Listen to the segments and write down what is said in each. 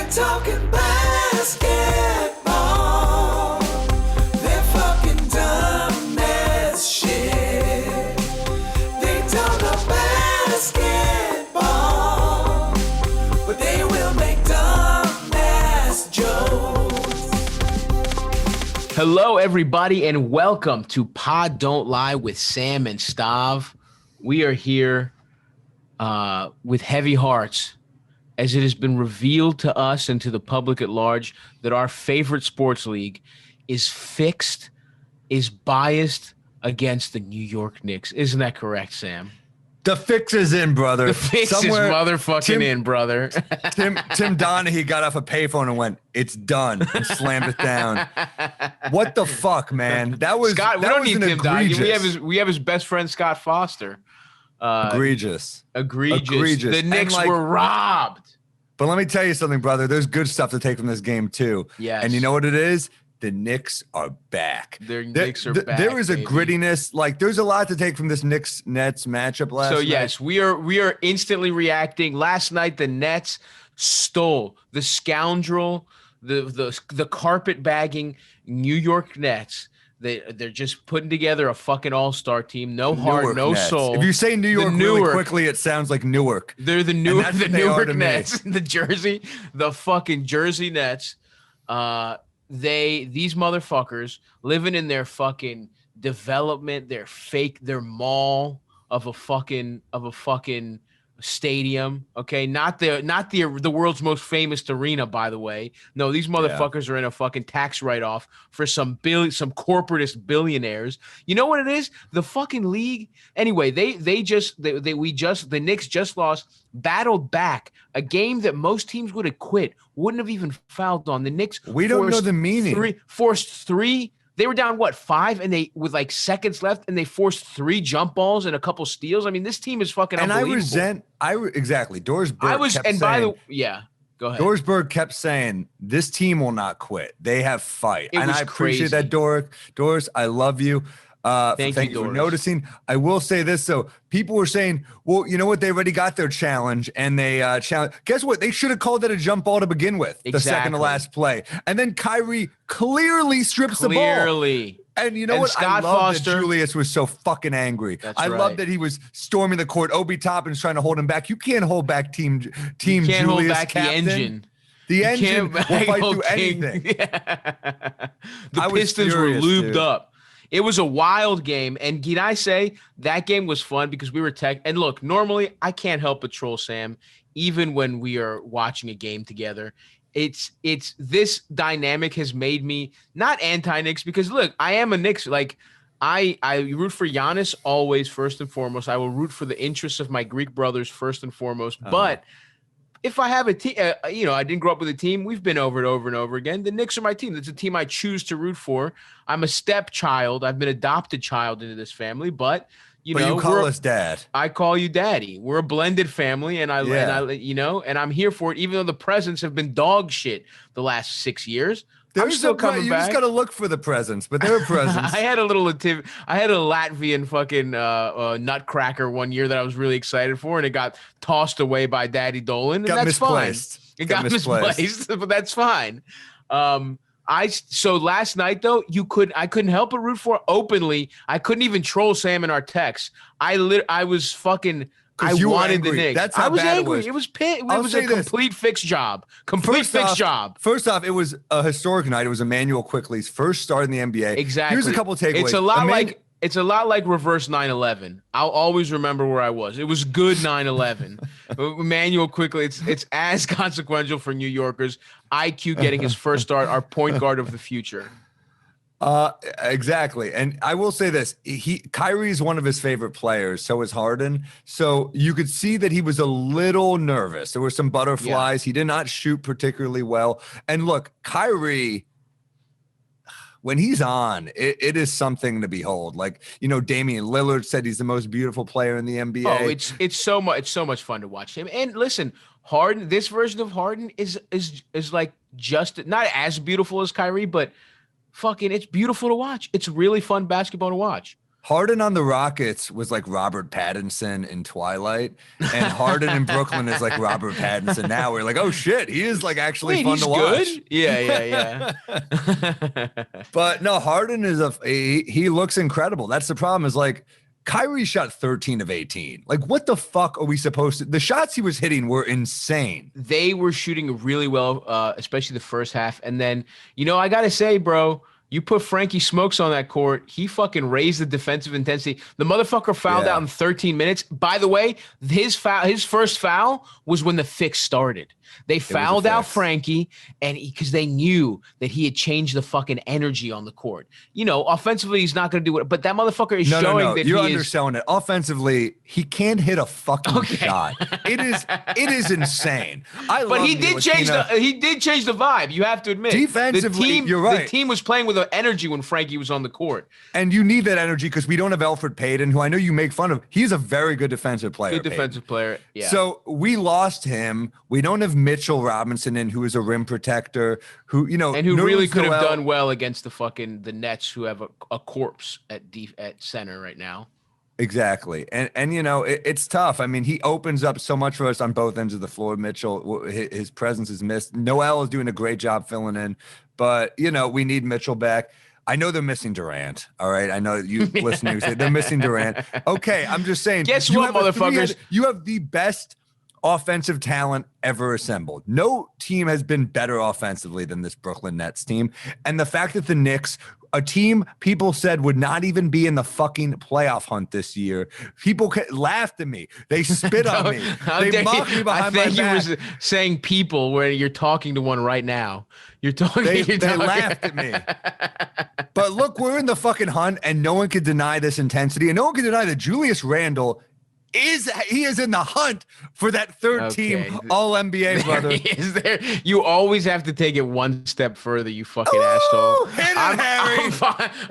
They're talking basketball. They're fucking dumb as shit. They talk about basketball, but they will make dumb ass jokes. Hello, everybody, and welcome to Pod Don't Lie with Sam and Stav. We are here with heavy hearts, as it has been revealed to us and to the public at large that our favorite sports league is biased against the New York Knicks. Isn't that correct, Sam? The fix is in, brother. The fix is motherfucking in, brother. Tim Donaghy got off a payphone and went, "It's done," and slammed it down. What the fuck, man? That was Scott. We that don't was need an Tim Donaghy. We have his best friend Scott Foster. Egregious. The Knicks were robbed. But let me tell you something, brother. There's good stuff to take from this game too. Yes. And you know what it is? The Knicks are back. Knicks are back. There is a baby. grittiness. Like, there's a lot to take from this Knicks-Nets matchup last night. So yes, we are instantly reacting. Last night, the Nets stole the scoundrel, the carpet bagging New York Nets. They're just putting together a fucking all-star team. No heart, Newark no Nets. soul. If you say New York really quickly, it sounds like Newark. They're the Newark Nets, the fucking Jersey Nets. These motherfuckers living in their fucking development, their mall of a fucking stadium. Okay, not the world's most famous arena, by the way. No, these motherfuckers are in a fucking tax write-off for some corporatist billionaires. You know what it is? The fucking league. Anyway, the Knicks just lost, battled back a game that most teams would have quit, wouldn't have even fouled on. The Knicks we don't know the meaning. Forced three. They were down, 5? And they, with like seconds left, and they forced 3 jump balls and a couple steals. I mean, this team is fucking unbelievable. Exactly. Dorsberg Go ahead. Dorsberg kept saying, this team will not quit. They have fight. And I appreciate that, Doris. I love you. Thank you for noticing. I will say this, though. People were saying, well, you know what? They already got their challenge, and they challenge. Guess what? They should have called it a jump ball to begin with, the second to last play. And then Kyrie clearly strips the ball. And you know what? Scott I love Foster, that Julius was so fucking angry. I love that he was storming the court. Obi Toppin's trying to hold him back. You can't hold back team you can't Julius, hold back captain. the engine. The engine will fight through anything. Yeah. The Pistons were lubed up. It was a wild game, and can I say that game was fun because we were and look, normally I can't help but troll Sam, even when we are watching a game together. It's this dynamic has made me not anti-Knicks because look, I am a Knicks. Like I root for Giannis always first and foremost. I will root for the interests of my Greek brothers first and foremost. But if I have a team, I didn't grow up with a team. We've been over it over and over again. The Knicks are my team. It's a team I choose to root for. I'm a stepchild. I've been adopted child into this family, but you call us dad. I call you daddy. We're a blended family, and I'm here for it. Even though the presents have been dog shit the last 6 years. I'm still coming you back. just gotta look for the presents, but they're presents. I had a Latvian fucking nutcracker one year that I was really excited for, and it got tossed away by Daddy Dolan. And that's misplaced. Fine. It got misplaced, but that's fine. So last night though, I couldn't help but root for openly. I couldn't even troll Sam in our texts. I was fucking. I wanted the Knicks. That's how I was bad angry. It was pit. It was a complete fixed job. Job. First off, it was a historic night. It was Emmanuel Quickley's first start in the NBA. Exactly. Here's a couple of takeaways. It's a lot like reverse 9/11. I'll always remember where I was. It was good 9/11. Emmanuel Quickley. It's as consequential for New Yorkers. IQ getting his first start. Our point guard of the future. Exactly. And I will say this, Kyrie is one of his favorite players. So is Harden. So you could see that he was a little nervous. There were some butterflies. Yeah. He did not shoot particularly well. And look, Kyrie, when he's on, it is something to behold. Like, Damian Lillard said he's the most beautiful player in the NBA. Oh, it's so much fun to watch him. And listen, Harden, this version of Harden is like just not as beautiful as Kyrie, but fucking, it's beautiful to watch. It's really fun basketball to watch. Harden on the Rockets was like Robert Pattinson in Twilight, and Harden in Brooklyn is like Robert Pattinson now. We're like, oh shit, he is like actually fun to watch. Good? Yeah. But no, Harden is he looks incredible. That's the problem. Is like Kyrie shot 13 of 18. Like, what the fuck are we supposed to? The shots he was hitting were insane. They were shooting really well, especially the first half. And then, I got to say, bro, you put Frankie Smokes on that court, he fucking raised the defensive intensity. The motherfucker fouled out in 13 minutes. By the way, his first foul was when the fix started. They fouled out Frankie, and because they knew that he had changed the fucking energy on the court. Offensively, he's not going to do it, but that motherfucker is showing that you're underselling it. Offensively, he can't hit a fucking shot. It is insane. But he did change the vibe. You have to admit. Defensively, you're right. The team was playing with energy when Frankie was on the court, and you need that energy because we don't have Elfrid Payton, who I know you make fun of. He's a very good defensive player. Good defensive player. Yeah. So we lost him. We don't have Mitchell Robinson who is a rim protector, who really could have done well against the Nets, who have a corpse at center right now. Exactly. And it's tough. I mean, he opens up so much for us on both ends of the floor. Mitchell, his presence is missed. Noel is doing a great job filling in, but we need Mitchell back. I know they're missing Durant. All right. I know you listening say they're missing Durant. Okay. I'm just saying. Guess what, motherfuckers? You have the best offensive talent ever assembled. No team has been better offensively than this Brooklyn Nets team. And the fact that the Knicks, a team people said would not even be in the fucking playoff hunt this year, people laughed at me. They spit on me. They mocked me behind my back. I think you were saying people where you're talking to one right now. They laughed at me. But look, we're in the fucking hunt, and no one can deny this intensity. And no one can deny that Julius Randle is in the hunt for that third team All NBA, brother. Is there? You always have to take it one step further, you fucking asshole. Hit it, Harry.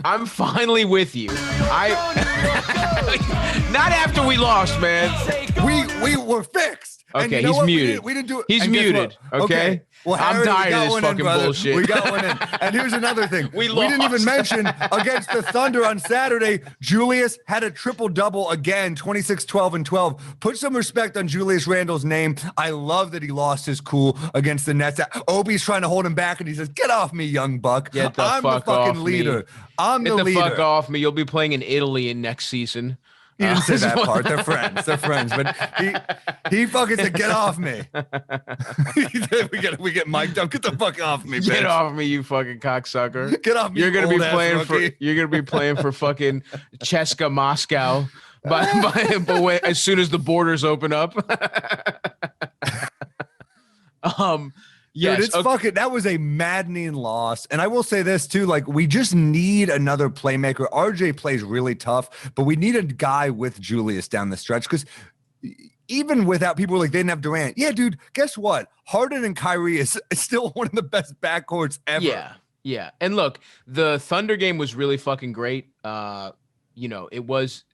I'm finally with you. Not after we lost, man. We were fixed. Okay, he's muted. We didn't do it. He's muted. Okay. Well, Harry, I'm tired of this fucking bullshit. We got one in. And here's another thing. We didn't even mention against the Thunder on Saturday, Julius had a triple-double again, 26, 12, and 12. Put some respect on Julius Randle's name. I love that he lost his cool against the Nets. Obi's trying to hold him back, and he says, get off me, young buck. I'm the fucking leader. I'm the leader. Get the fuck off me. You'll be playing in Italy in next season. He didn't say that part. They're friends. But he fucking said, "Get off me." we get mic'd up. Get the fuck off me, bitch. Get off me, you fucking cocksucker. Get off me. You're gonna be playing for fucking Cheska Moscow, but as soon as the borders open up. Yes, dude, fucking that was a maddening loss. And I will say this too, like we just need another playmaker. RJ plays really tough, but we need a guy with Julius down the stretch because even without people like they didn't have Durant. Yeah, dude, guess what? Harden and Kyrie is still one of the best backcourts ever. Yeah. And look, the Thunder game was really fucking great. It was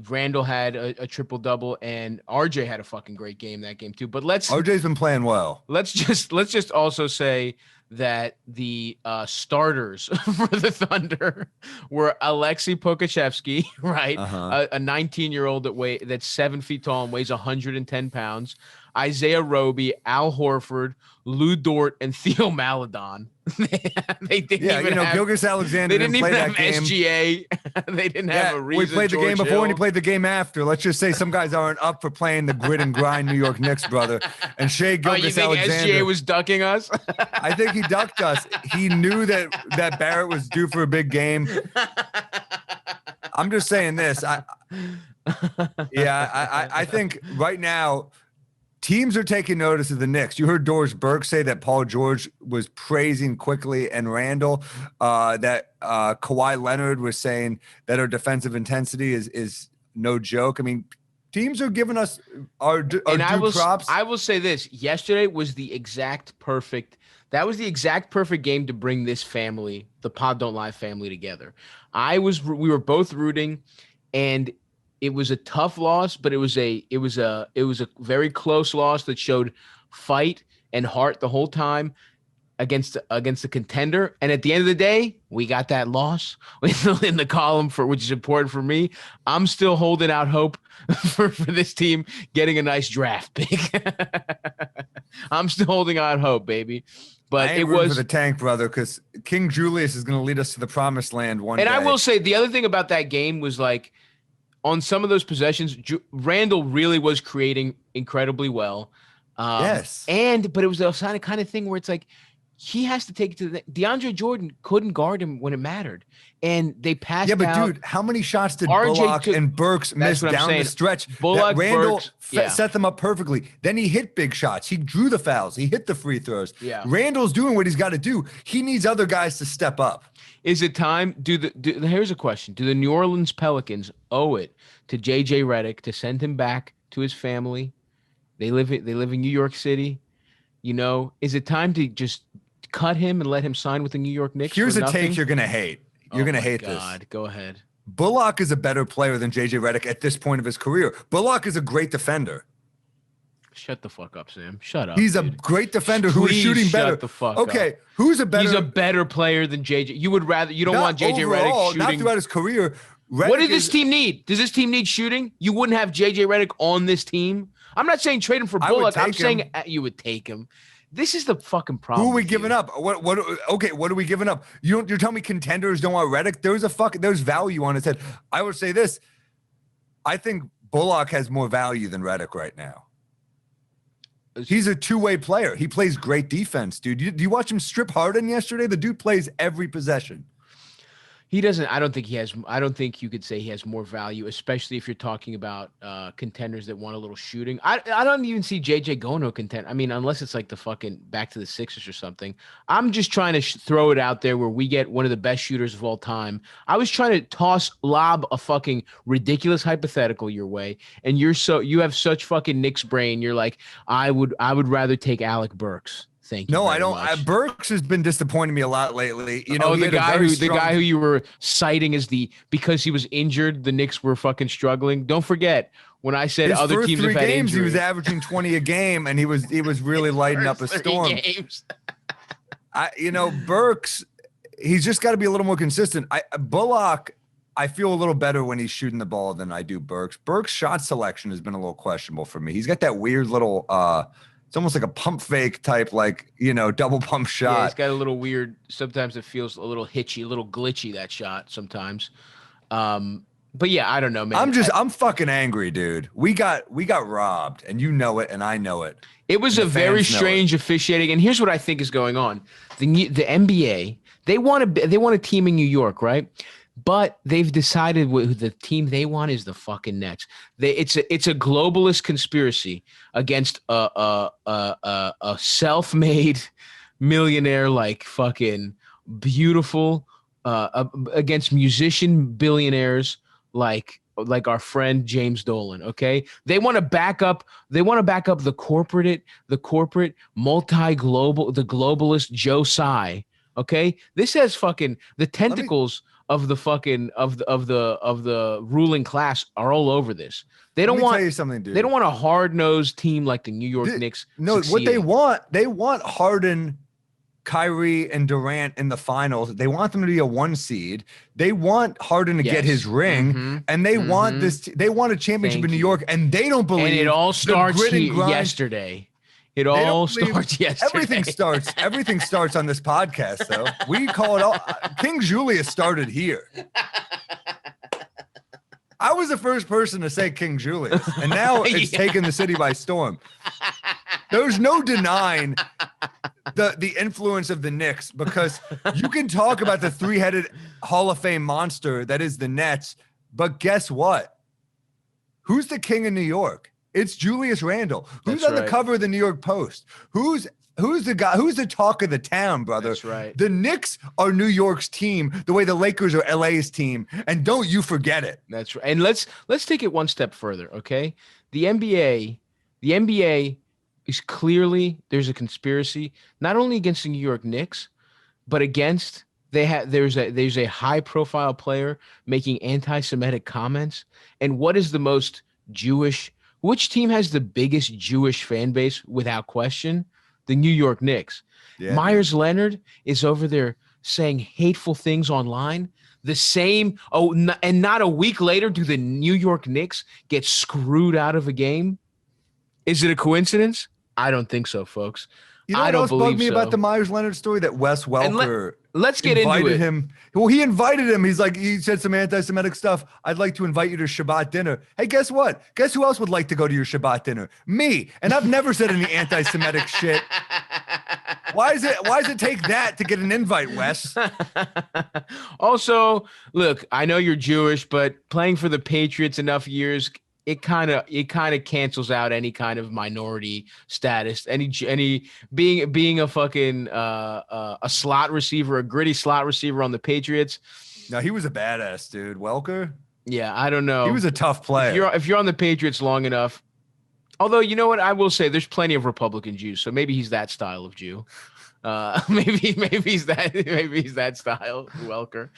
Randle had a triple-double, and RJ had a fucking great game that game too. But RJ's been playing well. Let's just also say that the starters for the Thunder were Alexei Pokashevsky, right? A 19-year-old that's 7 feet tall and weighs 110 pounds. Isaiah Roby, Al Horford, Lou Dort, and Theo Maledon. They didn't even have Gilgeous-Alexander didn't play that game. SGA. They didn't have a reason. We played the game before Hill. And he played the game after. Let's just say some guys aren't up for playing the grit and grind New York Knicks, brother. And Shea Gilgeous-Alexander. You think SGA was ducking us? I think he ducked us. He knew that Barrett was due for a big game. I'm just saying this. I think right now teams are taking notice of the Knicks. You heard Doris Burke say that Paul George was praising Quickley and Randle, that Kawhi Leonard was saying that our defensive intensity is no joke. I mean, teams are giving us our due props. I will say this. Yesterday was the exact perfect game to bring this family, the Pod Don't Lie family, together. We were both rooting, and it was a tough loss, but it was a very close loss that showed fight and heart the whole time. against a contender. And at the end of the day, we got that loss in the column which is important for me. I'm still holding out hope for this team getting a nice draft pick. I'm still holding out hope, baby. But I ain't rooting for the tank, brother, because King Julius is going to lead us to the promised land one day. And I will say the other thing about that game was like on some of those possessions, Randle really was creating incredibly well. Yes. But it was the kind of thing where it's like, he has to take it to DeAndre Jordan couldn't guard him when it mattered. And they passed. Yeah, but out. Dude, how many shots did Bullock and Burks miss down the stretch? Bullock, Randle Burks, set them up perfectly. Then he hit big shots. He drew the fouls. He hit the free throws. Yeah. Randle's doing what he's got to do. He needs other guys to step up. Is it time? Here's a question. Do the New Orleans Pelicans owe it to JJ Redick to send him back to his family? They live in New York City. You know, is it time to just cut him and let him sign with the New York Knicks? Here's a take you're going to hate. You're going to hate this. Go ahead. Bullock is a better player than JJ Redick at this point of his career. Bullock is a great defender. Shut the fuck up, Sam. Shut up. He's a great defender who is shooting better. Shut the fuck okay, up. Who's a better? He's a better player than JJ. You don't want JJ Redick shooting. Not throughout his career. What did this team need? Does this team need shooting? You wouldn't have JJ Redick on this team. I'm not saying trade him for Bullock. I'm saying you would take him. This is the fucking problem. Who are we giving up? What? Okay, what are we giving up? You're telling me contenders don't want Redick? There's value on his head. I would say this. I think Bullock has more value than Redick right now. He's a two-way player. He plays great defense, dude. Do you watch him strip Harden yesterday? The dude plays every possession. He doesn't. I don't think you could say he has more value, especially if you're talking about contenders that want a little shooting. I don't even see JJ going to a contender. I mean, unless it's like the fucking back to the Sixers or something. I'm just trying to throw it out there where we get one of the best shooters of all time. I was trying to lob a fucking ridiculous hypothetical your way, and you have such fucking Knicks brain. You're like, I would rather take Alec Burks. No, I don't. Burks has been disappointing me a lot lately. You know, the guy who you were citing as because he was injured, the Knicks were fucking struggling. Don't forget when I said other teams have had games, injury. He was averaging 20 a game, and he was really lighting up a storm. Burks, he's just got to be a little more consistent. Bullock, I feel a little better when he's shooting the ball than I do Burks. Burks' shot selection has been a little questionable for me. He's got that weird little. It's almost like a pump fake type, double pump shot. Yeah, it's got a little weird. Sometimes it feels a little hitchy, a little glitchy, that shot sometimes. But yeah, I don't know, man. I'm fucking angry, dude. We got robbed, and you know it, and I know it. It was a very strange officiating, and here's what I think is going on. The NBA, they want a team in New York, right? But they've decided the team they want is the fucking Nets. It's a globalist conspiracy against a self-made millionaire like fucking beautiful against musician billionaires like our friend James Dolan. Okay, they want to back up the corporate multi-global the globalist Joe Tsai. Okay, this has fucking the tentacles of the fucking of the ruling class are all over this. They don't want. Tell you something, dude. They don't want a hard-nosed team like the New York Knicks. No, succeeding. What they want Harden, Kyrie, and Durant in the finals. They want them to be a 1 seed. They want Harden to get his ring, and they want this. They want a championship in New York, and they don't believe. And it all starts yesterday. It all starts yesterday. Everything starts on this podcast, though. We call it all. King Julius started here. I was the first person to say King Julius, and now it's taken the city by storm. There's no denying the influence of the Knicks, because you can talk about the three-headed Hall of Fame monster that is the Nets, but guess what? Who's the king of New York? It's Julius Randle. Who's on the cover of the New York Post? Who's the guy? Who's the talk of the town, brother? That's right. The Knicks are New York's team, the way the Lakers are LA's team, and don't you forget it. That's right. And let's take it one step further, okay? The NBA is clearly there's a conspiracy not only against the New York Knicks, but against there's a high-profile player making anti-Semitic comments. And what is the most Jewish? Which team has the biggest Jewish fan base without question? the New York Knicks. Yeah, Meyers Leonard is over there saying hateful things online. The same. And not a week later, do the New York Knicks get screwed out of a game? Is it a coincidence? I don't think so, folks. You know I what don't else bugged me so. about the Meyers Leonard story? That Wes Welker let's get into invited it. him. Well, he invited him. He's like, he said some anti-Semitic stuff. I'd like to invite you to Shabbat dinner. Hey, guess what? Guess who else would like to go to your Shabbat dinner? Me. And I've never said any anti-Semitic shit. Why does it take that to get an invite, Wes? Also, look, I know you're Jewish, but playing for the Patriots enough years, it kind of cancels out any kind of minority status. Any being a fucking a slot receiver, a gritty slot receiver on the Patriots. No, he was a badass dude. Welker. Yeah, I don't know. He was a tough player. If you're on the Patriots long enough. Although, you know what, I will say there's plenty of Republican Jews, so maybe he's that style of Jew. Maybe he's that style, Welker.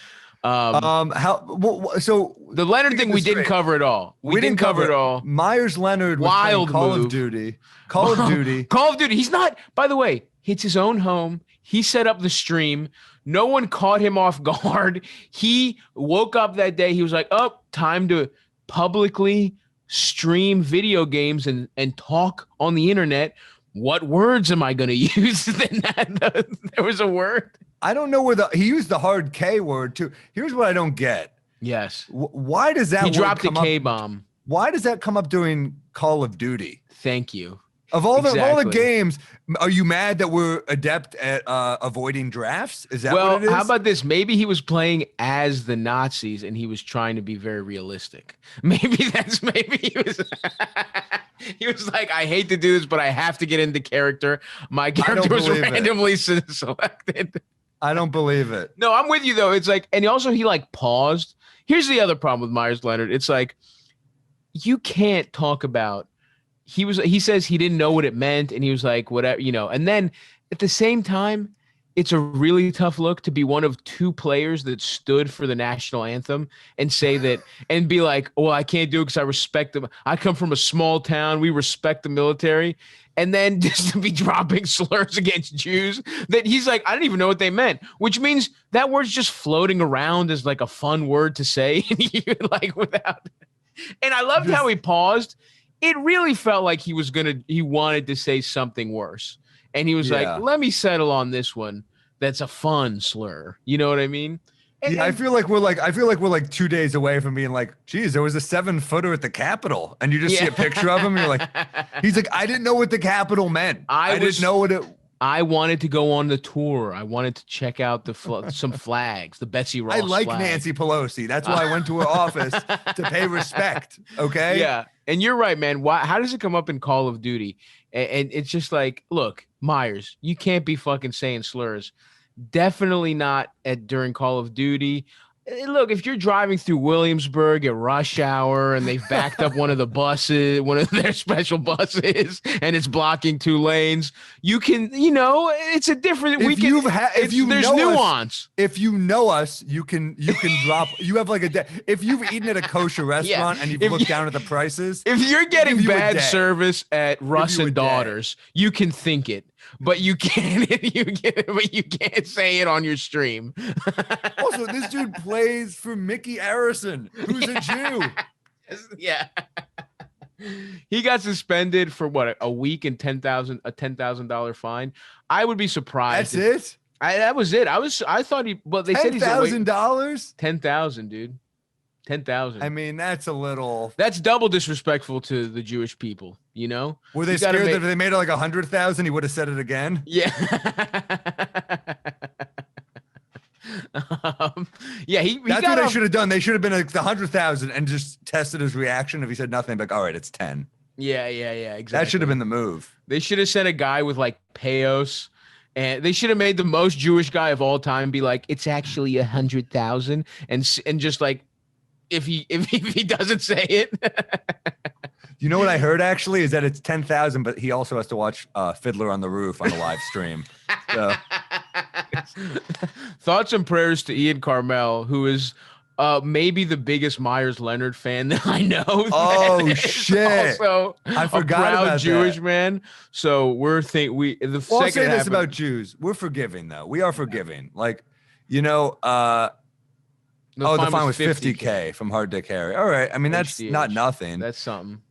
So the Leonard thing we didn't cover at all. We didn't cover it all. Myers Leonard was Wild Call move. of Duty. Call of Duty. Call of Duty. He's not, by the way, it's his own home. He set up the stream. No one caught him off guard. He woke up that day. He was like, oh, time to publicly stream video games and talk on the internet. What words am I going to use? There was a word. I don't know where he used the hard K word too. Here's what I don't get. Yes. Why does that he word dropped a come up? K-bomb. Why does that come up during Call of Duty? Thank you. Of all the games, are you mad that we're adept at avoiding drafts? Is that what it is? How about this? Maybe he was playing as the Nazis and he was trying to be very realistic. Maybe he was he was like, I hate to do this, but I have to get into character. My character was randomly selected. I don't believe it. No, I'm with you though. It's like, and also he like paused. Here's the other problem with Meyers Leonard. It's like, you can't talk about, he says he didn't know what it meant. And he was like, whatever, and then at the same time, it's a really tough look to be one of two players that stood for the national anthem and say that and be like, well, I can't do it because I respect them. I come from a small town. We respect the military. And then just to be dropping slurs against Jews that he's like, I don't even know what they meant, which means that word's just floating around as like a fun word to say. Like without. And I loved how he paused. It really felt like he wanted to say something worse. And he was like, let me settle on this one. That's a fun slur. You know what I mean? And, I feel like we're like 2 days away from being like, geez, there was a 7-footer at the Capitol. And you just see a picture of him. And you're like, he's like, I didn't know what the Capitol meant. I didn't know what it. I wanted to go on the tour. I wanted to check out some flags, the Betsy Ross I like flag. Nancy Pelosi. That's why I went to her office to pay respect. Okay. Yeah. And you're right, man. How does it come up in Call of Duty? And it's just like, look, Meyers, you can't be fucking saying slurs. Definitely not during Call of Duty. Look, if you're driving through Williamsburg at rush hour and they've backed up one of their special buses, and it's blocking 2 lanes, you can, it's a different. There's nuance. If you know us, you can drop. You have like if you've eaten at a kosher restaurant and you've looked down at the prices. If you're getting bad service at Russ and Daughters, you can think it. But you can't say it on your stream. Also, this dude plays for Mickey Arison, who's a Jew. Yeah. He got suspended for what, a week and $10,000 fine. I would be surprised. That's it? That was it. I thought they said he's $10,000? $10,000, dude. 10,000. I mean, that's a little. That's double disrespectful to the Jewish people, Were they scared that if they made it like 100,000, he would have said it again? Yeah. Yeah. That's what they should have done. They should have been like the 100,000 and just tested his reaction. If he said nothing, like, all right, it's 10. Yeah. Exactly. That should have been the move. They should have sent a guy with like Payos. And they should have made the most Jewish guy of all time be like, it's actually 100,000, and just like, if he doesn't say it. You know what I heard actually is that it's 10,000, but he also has to watch Fiddler on the Roof on the live stream. So. Thoughts and prayers to Ian Carmel, who is maybe the biggest Meyers Leonard fan that I know. Oh shit! Also, I forgot a proud about Jewish that. man. So we're the Well, second I'll say half this about Jews: we're forgiving, though. We are forgiving. Like, you know, the fine was 50K from Hard Dick Harry. All right, I mean that's not nothing. That's something.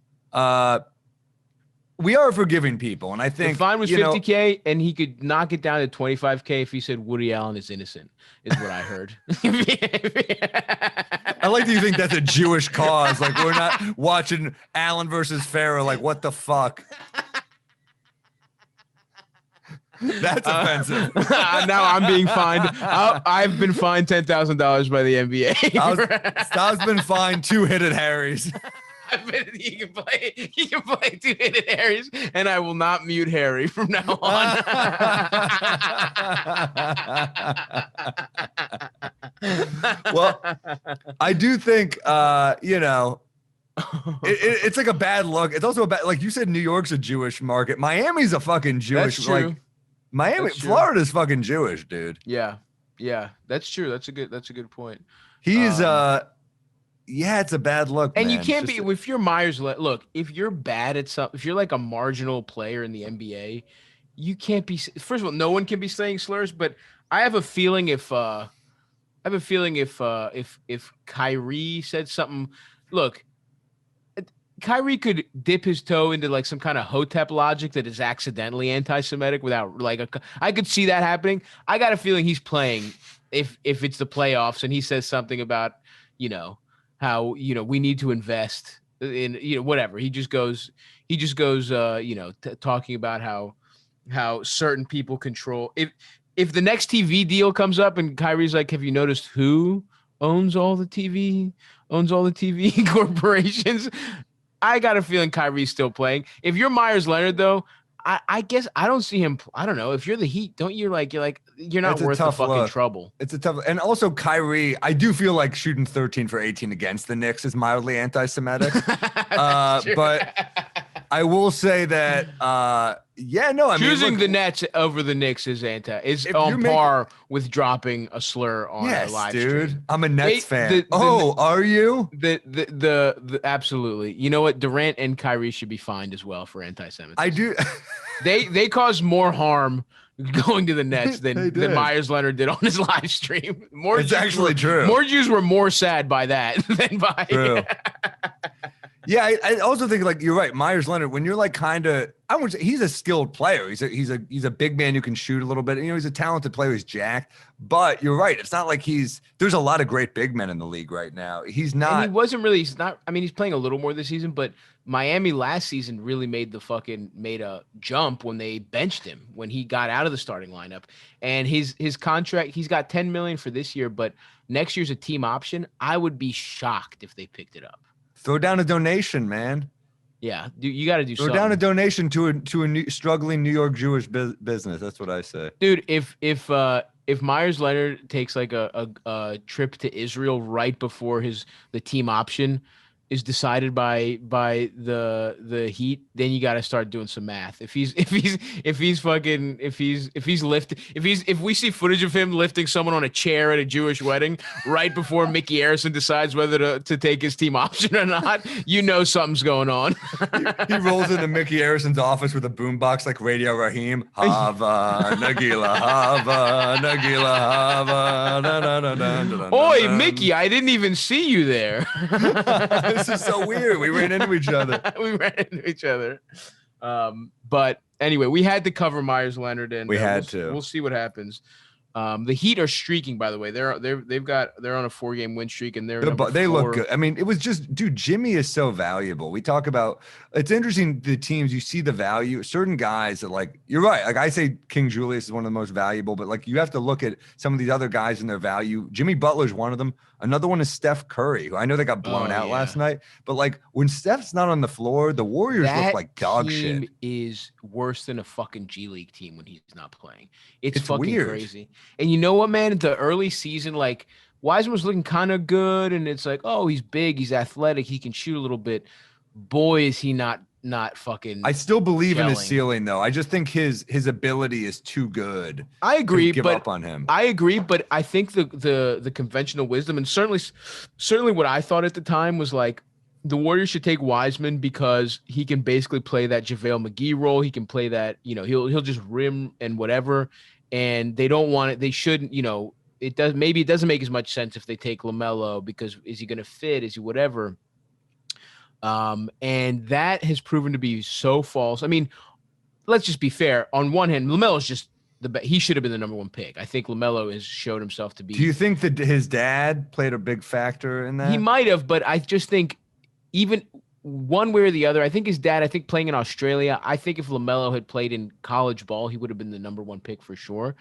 We are forgiving people, and I think the fine was 50K, and he could knock it down to 25K if he said Woody Allen is innocent. Is what I heard. I like that you think that's a Jewish cause. Like we're not watching Allen versus Farrah. Like what the fuck? That's offensive. Now I'm being fined. I've been fined $10,000 by the NBA. Stav's been fined 2 hit-it Harrys. He can play 2 hit Harrys, and I will not mute Harry from now on. Well, I do think you know, it's like a bad look. It's also a bad, like you said, New York's a Jewish market. Miami's a fucking Jewish. That's true. Like Miami, Florida's fucking Jewish, dude. Yeah, that's true. That's a good point. He's yeah, it's a bad look, and man. You can't be if you're Meyers. Look, if you're bad at something, if you're like a marginal player in the NBA, you can't be. First of all, no one can be saying slurs. But I have a feeling if Kyrie said something, look, Kyrie could dip his toe into like some kind of Hotep logic that is accidentally anti-Semitic without like I could see that happening. I got a feeling he's playing if it's the playoffs and he says something about, you know, how, you know, we need to invest in, you know, whatever. He just goes, you know, talking about how certain people control. If the next TV deal comes up and Kyrie's like, have you noticed who owns all the TV corporations? I got a feeling Kyrie's still playing. If you're Meyers Leonard, though, I guess I don't see him. I don't know. If you're the Heat, don't you you're not worth the fucking trouble. It's a tough, and also Kyrie, I do feel like shooting 13 for 18 against the Knicks is mildly anti-Semitic. But I will say that, choosing the Nets over the Knicks is on par with dropping a slur on a live dude. Stream. I'm a Nets fan. Are you? The absolutely. You know what? Durant and Kyrie should be fined as well for anti-Semitism. I do. They caused more harm going to the Nets than Meyers Leonard did on his live stream. It's actually true. More Jews were more sad by that than by. True. Yeah, I also think like you're right, Meyers Leonard. When you're like kind of, I wouldn't say he's a skilled player. He's a big man who can shoot a little bit. You know, he's a talented player. He's jacked. But you're right. It's not like there's a lot of great big men in the league right now. He's not. And he's not. I mean, he's playing a little more this season, but Miami last season really made a jump when they benched him when he got out of the starting lineup. And his contract, he's got $10 million for this year, but next year's a team option. I would be shocked if they picked it up. Throw down a donation, man. Yeah, you got to do something. Throw down a donation to a struggling New York Jewish business. That's what I say, dude. If Meyers Leonard takes like a trip to Israel right before the team option is decided by the Heat, then you got to start doing some math. If we see footage of him lifting someone on a chair at a Jewish wedding right before Mickey Harrison decides whether to take his team option or not, you know something's going on. He rolls into Mickey Harrison's office with a boombox like Radio Raheem. Hava Nagila, Hava Nagila, Hava. Na, na, na, na, na, na, Oi, Mickey! I didn't even see you there. This is so weird. We ran into each other. But anyway, we had to cover Meyers Leonard, and we'll see what happens. The Heat are streaking, by the way. They're on a 4-game win streak, and they look good. I mean, it was just, dude, Jimmy is so valuable. We talk about, it's interesting, the teams, you see the value. Certain guys that, like, you're right. Like I say, King Julius is one of the most valuable, but like you have to look at some of these other guys and their value. Jimmy Butler's one of them. Another one is Steph Curry, who I know they got blown out last night, but like when Steph's not on the floor, the Warriors look like dog shit. Is worse than a fucking G League team when he's not playing. It's fucking weird. Crazy. And you know what, man? The early season, like Wiseman was looking kind of good, and it's like, oh, he's big, he's athletic, he can shoot a little bit. Boy, is he not fucking. I still believe in his gelling. ceiling, though. I just think his ability is too good. I agree, to give but up on him. I agree, but I think the conventional wisdom, and certainly what I thought at the time was like the Warriors should take Wiseman because he can basically play that JaVale McGee role. He can play that, he'll just rim and whatever. And they don't want it. They shouldn't, it doesn't make as much sense if they take LaMelo because is he going to fit? Is he whatever? And that has proven to be so false. I mean, let's just be fair. On one hand, LaMelo's just he should have been the number one pick. I think LaMelo has showed himself to be. Do you think that his dad played a big factor in that? He might have, but I just think even one way or the other, I think his dad, playing in Australia, I think if LaMelo had played in college ball, he would have been the number one pick for sure.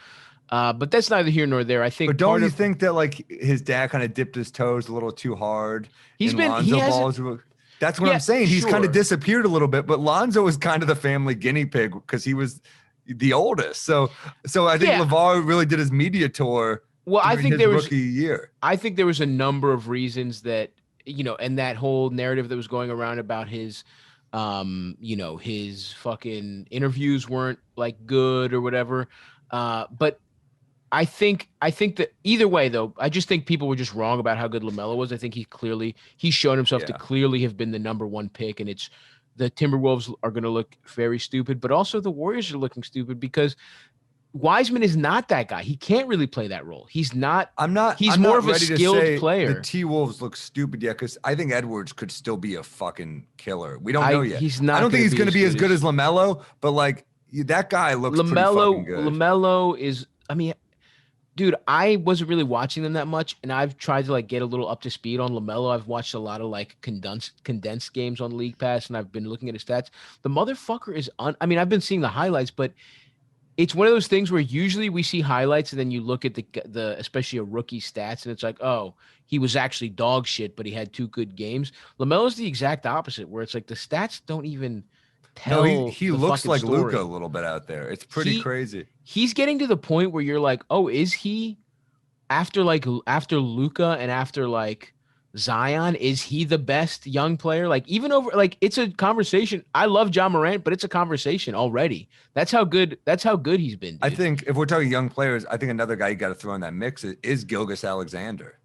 But that's neither here nor there. I think. But don't you think that like his dad kind of dipped his toes a little too hard? That's what I'm saying. He's kind of disappeared a little bit, but Lonzo was kind of the family guinea pig because he was the oldest. So I think LeVar really did his media tour. Well, I think there was rookie year. I think there was a number of reasons that, and that whole narrative that was going around about his, his fucking interviews weren't like good or whatever. But I think that either way, though, I just think people were just wrong about how good LaMelo was. I think he's shown himself to clearly have been the number one pick, and it's the Timberwolves are going to look very stupid, but also the Warriors are looking stupid because Wiseman is not that guy. He can't really play that role. He's not. He's more of a skilled player. The T-Wolves look stupid yet because I think Edwards could still be a fucking killer. We don't know yet. He's not. I don't think he's going to be as good as LaMelo, but like that guy looks pretty fucking good. LaMelo is. I mean, dude, I wasn't really watching them that much, and I've tried to like get a little up to speed on LaMelo. I've watched a lot of like condensed games on League Pass, and I've been looking at his stats. The motherfucker is I mean, I've been seeing the highlights, but it's one of those things where usually we see highlights and then you look at the especially a rookie stats and it's like, oh, he was actually dog shit, but he had 2 good games. LaMelo's the exact opposite, where it's like the stats don't even tell. No, he looks like Luka a little bit out there. It's pretty crazy. He's getting to the point where you're like, oh, is he after Luka and after like Zion, is he the best young player? Like even over, like it's a conversation. I love Ja Morant, but it's a conversation already. That's how good he's been. Dude. I think if we're talking young players, I think another guy you got to throw in that mix is Gilgeous-Alexander.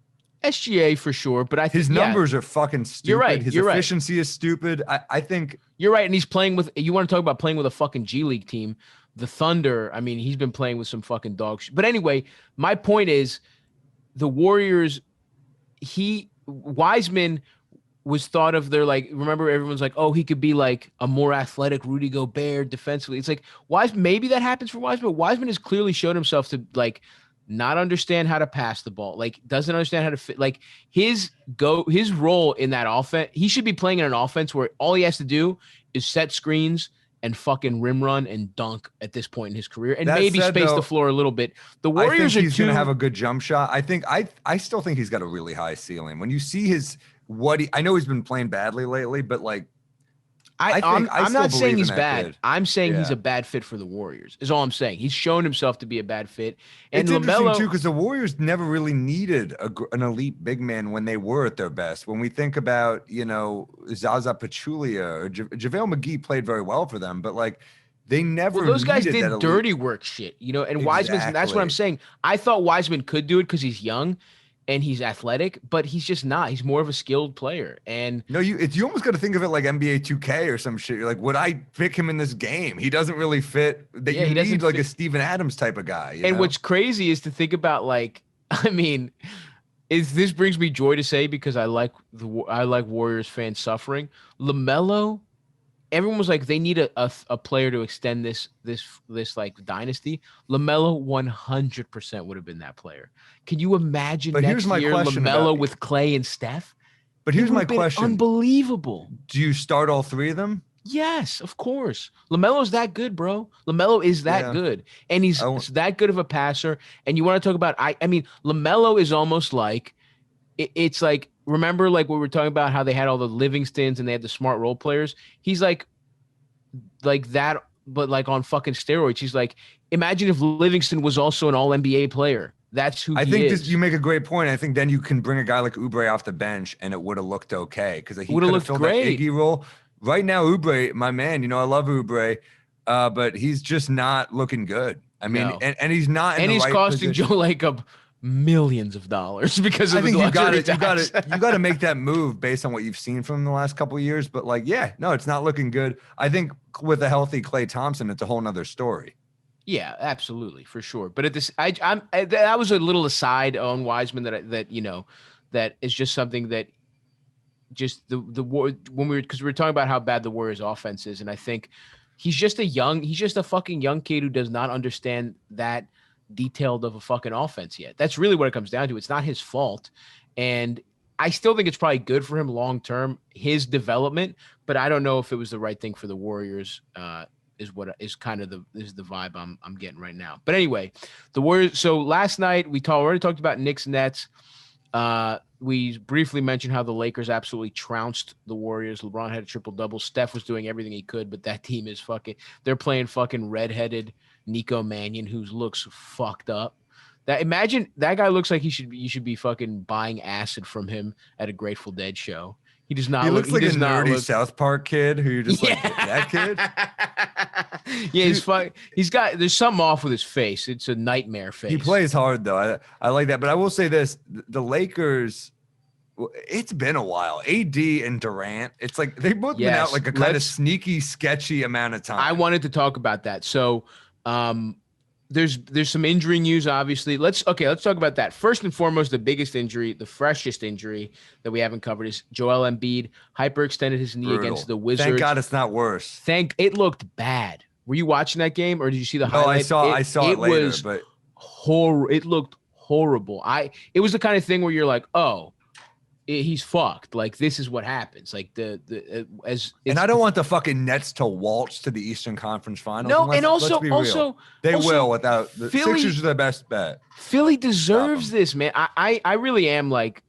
SGA for sure, but I think his numbers are fucking stupid. You're right. His efficiency is stupid. I think you're right, and he's playing with. You want to talk about playing with a fucking G League team, the Thunder. I mean, he's been playing with some fucking dog shit. But anyway, my point is, the Warriors. Wiseman was thought of their like. Remember, everyone's like, oh, he could be like a more athletic Rudy Gobert defensively. It's like maybe that happens for Wiseman. But Wiseman has clearly shown himself to like not understand how to pass the ball, like doesn't understand how to fit, like his role in that offense. He should be playing in an offense where all he has to do is set screens and fucking rim run and dunk at this point in his career, and maybe space the floor a little bit. The Warriors he's going to have a good jump shot. I still think he's got a really high ceiling. When you see I know he's been playing badly lately, but like, I'm not saying he's bad. Kid. I'm saying he's a bad fit for the Warriors. Is all I'm saying. He's shown himself to be a bad fit. And it's LaMelo, interesting too because the Warriors never really needed an elite big man when they were at their best. When we think about Zaza Pachulia or JaVale McGee played very well for them, but like they never. Well, those guys did dirty work shit, and exactly. Wiseman. That's what I'm saying. I thought Wiseman could do it because he's young. And he's athletic, but he's just not. He's more of a skilled player. And no, you almost got to think of it like NBA 2K or some shit. You're like, would I pick him in this game? He doesn't really fit. You need like a Steven Adams type of guy. And what's crazy is to think about, like, I mean, this brings me joy to say because I like Warriors fans suffering. LaMelo. Everyone was like, they need a player to extend this like dynasty. LaMelo 100% would have been that player. Can you imagine next year LaMelo with Clay and Steph? But here's my question. Unbelievable. Do you start all 3 of them? Yes, of course. LaMelo's that good, bro. LaMelo is that good. And he's that good of a passer. And you want to talk about, I mean, LaMelo is almost like, it's like, remember, like we were talking about how they had all the Livingstons and they had the smart role players. He's like that, but like on fucking steroids. He's like, imagine if Livingston was also an All NBA player. That's who I think you make a great point. I think then you can bring a guy like Oubre off the bench and it would have looked okay because he would have filled that Iggy role. right now, Oubre, my man, I love Oubre, but he's just not looking good. I mean, No. and he's not in And the he's right costing position. Joe Lacob millions of dollars because of I his think luxury you got tax. to you got to make that move based on what you've seen from the last couple of years. But no, it's not looking good. I think with a healthy Klay Thompson, it's a whole nother story. Yeah, absolutely, for sure. But at this, that was a little aside on Wiseman that is just something that just the war when because we were talking about how bad the Warriors offense is, and I think he's just a fucking young kid who does not understand that detailed of a fucking offense yet. That's really what it comes down to. It's not his fault, and I still think it's probably good for him long term, his development. But I don't know if it was the right thing for the Warriors. Is the vibe I'm getting right now. But anyway, the Warriors. So last night we already talked about Knicks Nets. We briefly mentioned how the Lakers absolutely trounced the Warriors. LeBron had a triple-double. Steph was doing everything he could, but that team is they're playing fucking redheaded Nico Mannion, who looks fucked up. Imagine that guy looks like you should be fucking buying acid from him at a Grateful Dead show. He does not. He looks like a nerdy South Park kid who you're just like that kid. Yeah, there's something off with his face. It's a nightmare face. He plays hard though. I like that, but I will say this: the Lakers. It's been a while. AD and Durant. It's like they've both been out like a kind of sneaky, sketchy amount of time. I wanted to talk about that. So, there's some injury news, obviously. Let's talk about that. First and foremost, the biggest injury, the freshest injury that we haven't covered is Joel Embiid hyperextended his knee against the Wizards. Thank God it's not worse. It looked bad. Were you watching that game or did you see the highlight? I saw it later, was but it looked horrible. It was the kind of thing where you're like, oh, he's fucked. Like this is what happens. Like and I don't want the fucking Nets to waltz to the Eastern Conference Finals. No, and also they will without the Sixers are the best bet. Philly deserves this, man. I really am like.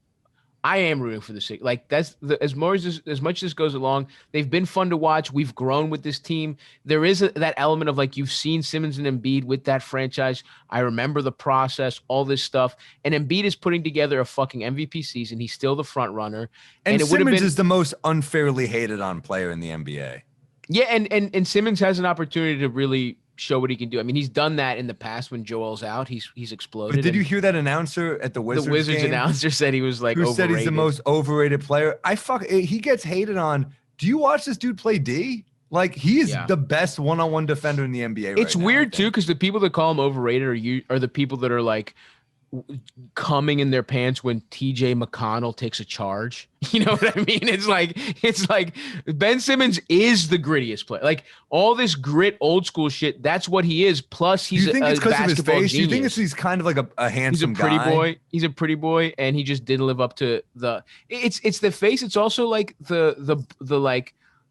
I am rooting for the Sixers. Like that's as much as this goes along. They've been fun to watch. We've grown with this team. There is that element of like you've seen Simmons and Embiid with that franchise. I remember the process, all this stuff. And Embiid is putting together a fucking MVP season. He's still the front runner. And Simmons is the most unfairly hated on player in the NBA. Yeah, and Simmons has an opportunity to really show what he can do. I mean, he's done that in the past when Joel's out. He's exploded. But did you hear that announcer at the Wizards game? The Wizards announcer said he was like Who overrated. Said he's the most overrated player. He gets hated on. Do you watch this dude play D? Like he's the best one-on-one defender in the NBA. It's weird too because the people that call him overrated are the people that are like coming in their pants when TJ McConnell takes a charge. You know what I mean? It's like Ben Simmons is the grittiest player. Like all this grit, old school shit. That's what he is. Plus, he's you think a it's because of his face? Genius. You think he's kind of like a handsome guy? He's a pretty boy. He's a pretty boy, and he just didn't live up to the. It's the face. It's also like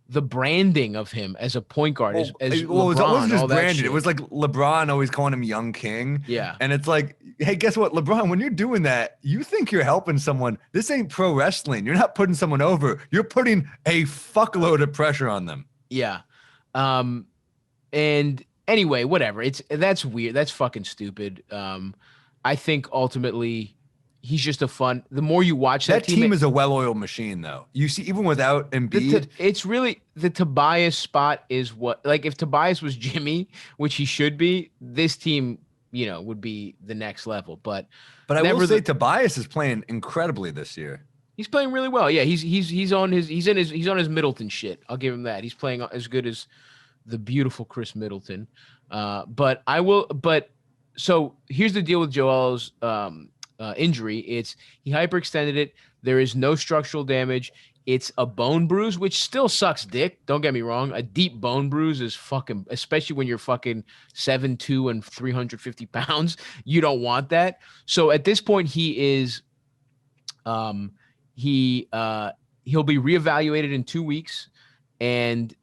the branding of him as a point guard. It wasn't just branded. It was like LeBron always calling him Young King. Yeah. And it's like, hey, guess what, LeBron, when you're doing that, you think you're helping someone. This ain't pro wrestling. You're not putting someone over. You're putting a fuckload of pressure on them. Yeah. And anyway, whatever. That's weird. That's fucking stupid. I think ultimately he's just the more you watch that team is a well-oiled machine, though. You see, even without Embiid, it's really the Tobias spot is what, like, if Tobias was Jimmy, which he should be, this team, would be the next level. But I will say Tobias is playing incredibly this year. He's playing really well. Yeah, he's on his Middleton shit. I'll give him that. He's playing as good as the beautiful Chris Middleton. So here's the deal with Joel's injury. He hyperextended it. There is no structural damage. It's a bone bruise, which still sucks dick. Don't get me wrong. A deep bone bruise is fucking, especially when you're fucking 7'2" and 350 pounds. You don't want that. So at this point, he is, he'll be reevaluated in 2 weeks. And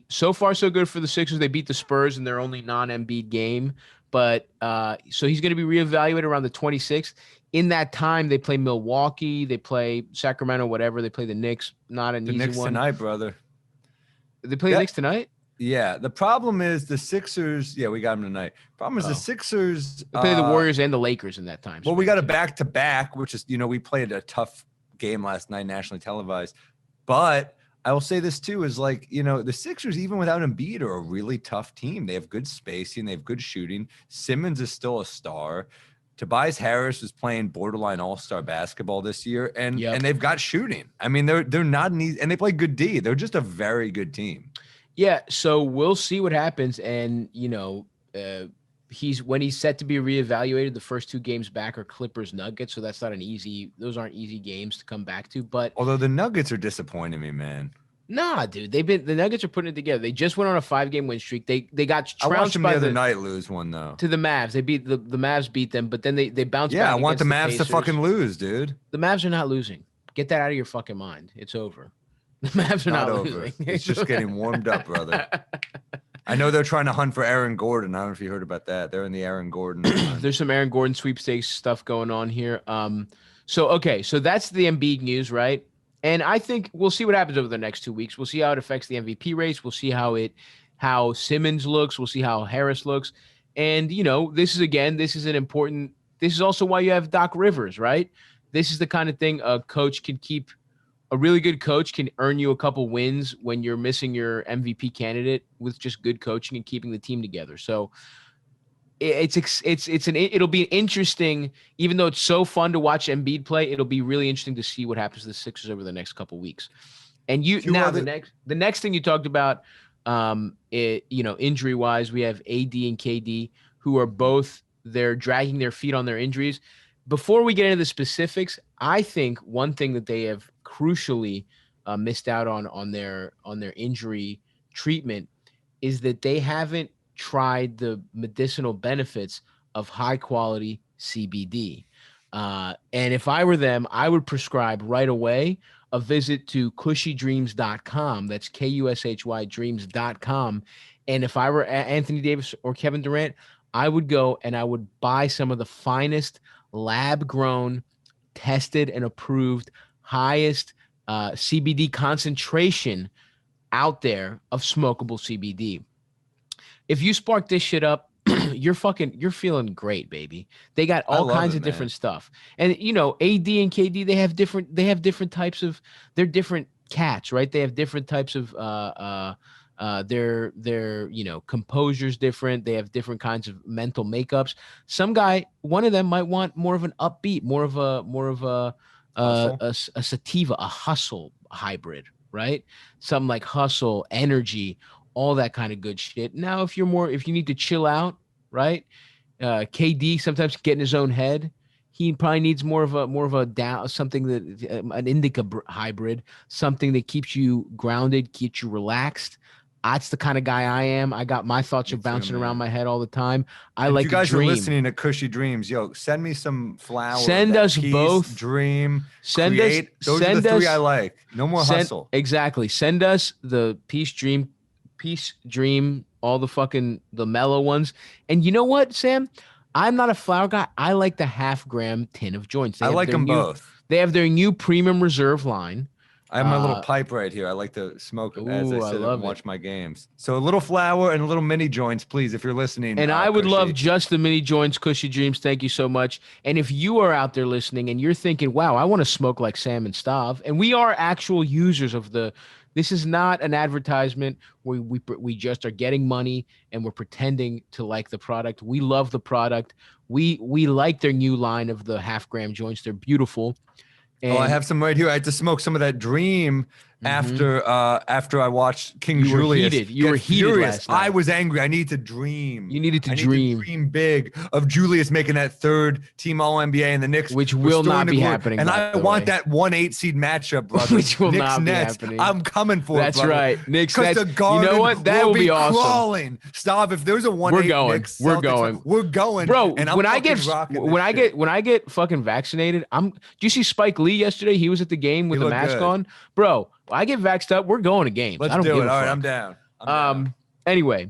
so far so good for the Sixers. They beat the Spurs in their only non-Embiid game. But so he's going to be reevaluated around the 26th. In that time, they play Milwaukee, they play Sacramento, whatever. They play the Knicks. Not an easy one. The Knicks tonight, brother. They play the Knicks tonight? Yeah. The problem is the Sixers. Yeah, we got them tonight. Problem is the Sixers. They play the Warriors and the Lakers in that time. Well, we got a back-to-back, which is, we played a tough game last night, nationally televised. But I will say this too is like, the Sixers, even without Embiid, are a really tough team. They have good spacing. They have good shooting. Simmons is still a star. Tobias Harris was playing borderline all-star basketball this year, and they've got shooting. I mean, they're not an easy, and they play good D. They're just a very good team. Yeah, so we'll see what happens. And, when he's set to be reevaluated, the first 2 games back are Clippers Nuggets, so that's not those aren't easy games to come back to. But although the Nuggets are disappointing me, man. Nah, dude, the Nuggets are putting it together. They just went on a 5-game win streak. They got trounced. I watched them the other night lose one though. To the Mavs. They beat the Mavs beat them, but then they bounced back. Yeah, I want the Mavs to fucking lose, dude. The Mavs are not losing. Get that out of your fucking mind. It's over. The Mavs are not losing. It's just getting warmed up, brother. I know they're trying to hunt for Aaron Gordon. I don't know if you heard about that. They're in the Aaron Gordon. There's some Aaron Gordon sweepstakes stuff going on here. So that's the Embiid news, right? And I think we'll see what happens over the next 2 weeks. We'll see how it affects the MVP race. We'll see how Simmons looks. We'll see how Harris looks. And, this is also why you have Doc Rivers, right? This is the kind of thing a really good coach can earn you a couple wins when you're missing your MVP candidate with just good coaching and keeping the team together. So it'll be interesting, even though it's so fun to watch Embiid play, it'll be really interesting to see what happens to the Sixers over the next couple weeks. And the next thing you talked about, injury wise, we have AD and KD who are both, they're dragging their feet on their injuries. Before we get into the specifics, I think one thing that they have crucially missed out on their injury treatment is that they haven't tried the medicinal benefits of high quality CBD. And if I were them, I would prescribe right away a visit to cushydreams.com. That's KUSHY dreams.com. And if I were Anthony Davis or Kevin Durant, I would go and I would buy some of the finest lab grown, tested and approved, highest CBD concentration out there of smokable CBD. If you spark this shit up, you're feeling great, baby. They got all kinds of different stuff. And AD and KD, they have different types of, they're different cats, right? They have different types of their composure's different. They have different kinds of mental makeups. One of them might want more of an upbeat, more of a sativa, a hustle hybrid, right? Something like hustle, energy, all that kind of good shit. Now, if you need to chill out, right? KD sometimes get in his own head. He probably needs more of a down, something that an indica hybrid, something that keeps you grounded, keeps you relaxed. That's the kind of guy I am. I got my thoughts are bouncing around my head all the time. Like, you guys are listening to Cushy Dreams. Yo, send me some flowers. Send us both. Dream. Send create. us. Those send are the three us, I like. No more hustle. Exactly. Send us the peace dream, all the mellow ones. And you know what, Sam? I'm not a flower guy. I like the 0.5 gram tin of joints. I like them both. They have their new premium reserve line. I have my little pipe right here. I like to smoke as I sit and watch my games. So a little flower and a little mini joints, please, if you're listening. And I would love just the mini joints, Cushy Dreams. Thank you so much. And if you are out there listening and you're thinking, wow, I want to smoke like Sam and Stav, and we are actual users of this is not an advertisement where we just are getting money and we're pretending to like the product. We love the product. We like their new line of the 0.5 gram joints. They're beautiful. And I have some right here. I had to smoke some of that Dream after I watched King Julius. You were heated last night. I was angry. I needed to dream. You needed to dream. Dream big of Julius making that 3rd team All-NBA and the Knicks, which will not be happening. And I want that 1-8 seed matchup, brother. Which will Knicks not be Nets. happening. I'm coming for That's it, brother. right. Knicks Nets. You know what? That will be awesome. Crawling. Stop. If there's a 1-8 Knicks, we're going. We're going. Bro, and when I get fucking vaccinated, do you see Spike Lee yesterday? He was at the game with a mask on. Bro, when I get vaxxed up, we're going to games. Let's do it. All right, I'm down. Anyway,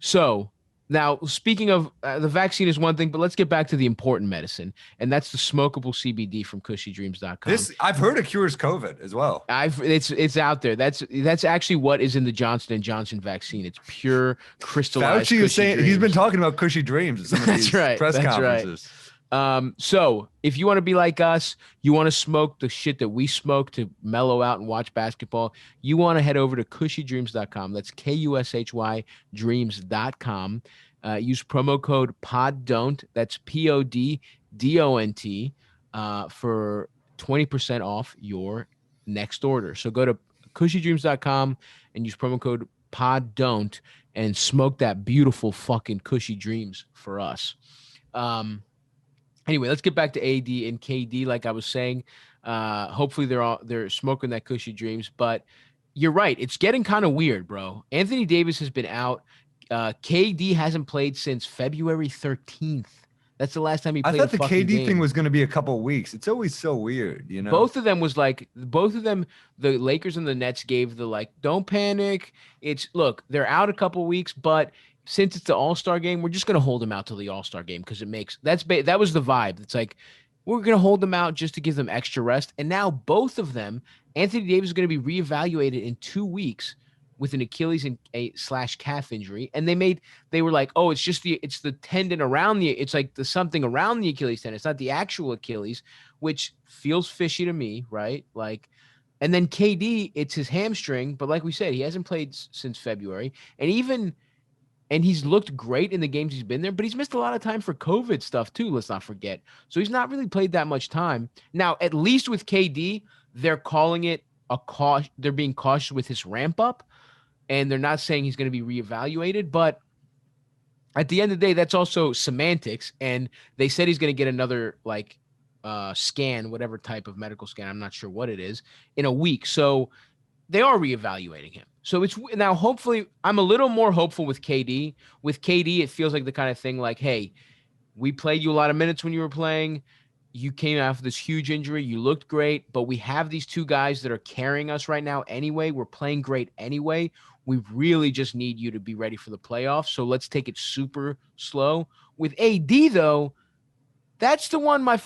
so now speaking of the vaccine is one thing, but let's get back to the important medicine, and that's the smokable CBD from cushydreams.com. I've heard it cures COVID as well. It's out there. That's actually what is in the Johnson & Johnson vaccine. It's pure crystallized. Fauci is saying he's been talking about Cushy Dreams at some of these press conferences. So if you want to be like us, you want to smoke the shit that we smoke to mellow out and watch basketball, you want to head over to cushydreams.com. That's KUSHY dreams.com. Use promo code PODDON'T. That's PODDONT for 20% off your next order. So go to cushydreams.com and use promo code PODDON'T and smoke that beautiful fucking Cushy Dreams for us. Anyway, let's get back to AD and KD. Like I was saying, hopefully they're smoking that Cushy Dreams. But you're right, it's getting kind of weird, bro. Anthony Davis has been out. KD hasn't played since February 13th. That's the last time he played. I thought the KD thing was going to be a couple of weeks. It's always so weird, you know. Both of them, the Lakers and the Nets gave the don't panic. Look, they're out a couple of weeks, but since it's the All-Star game, we're just going to hold them out till the All-Star game because that was the vibe. It's like we're going to hold them out just to give them extra rest. And now both of them, Anthony Davis is going to be reevaluated in 2 weeks with an Achilles and / calf injury. And they were like, oh, it's the tendon around it's like the something around the Achilles tendon. It's not the actual Achilles, which feels fishy to me, right? And then KD, it's his hamstring. But like we said, he hasn't played since February. And he's looked great in the games he's been there, but he's missed a lot of time for COVID stuff too. Let's not forget. So he's not really played that much time. Now, at least with KD, they're calling it they're being cautious with his ramp up. And they're not saying he's going to be reevaluated, but at the end of the day, that's also semantics. And they said he's going to get another scan, whatever type of medical scan, I'm not sure what it is, in a week. So they are reevaluating him. So it's now hopefully I'm a little more hopeful with KD. With KD, it feels like the kind of thing like, hey, we played you a lot of minutes when you were playing. You came after this huge injury. You looked great, but we have these two guys that are carrying us right now anyway. We're playing great anyway. We really just need you to be ready for the playoffs. So let's take it super slow. With AD though, that's the one my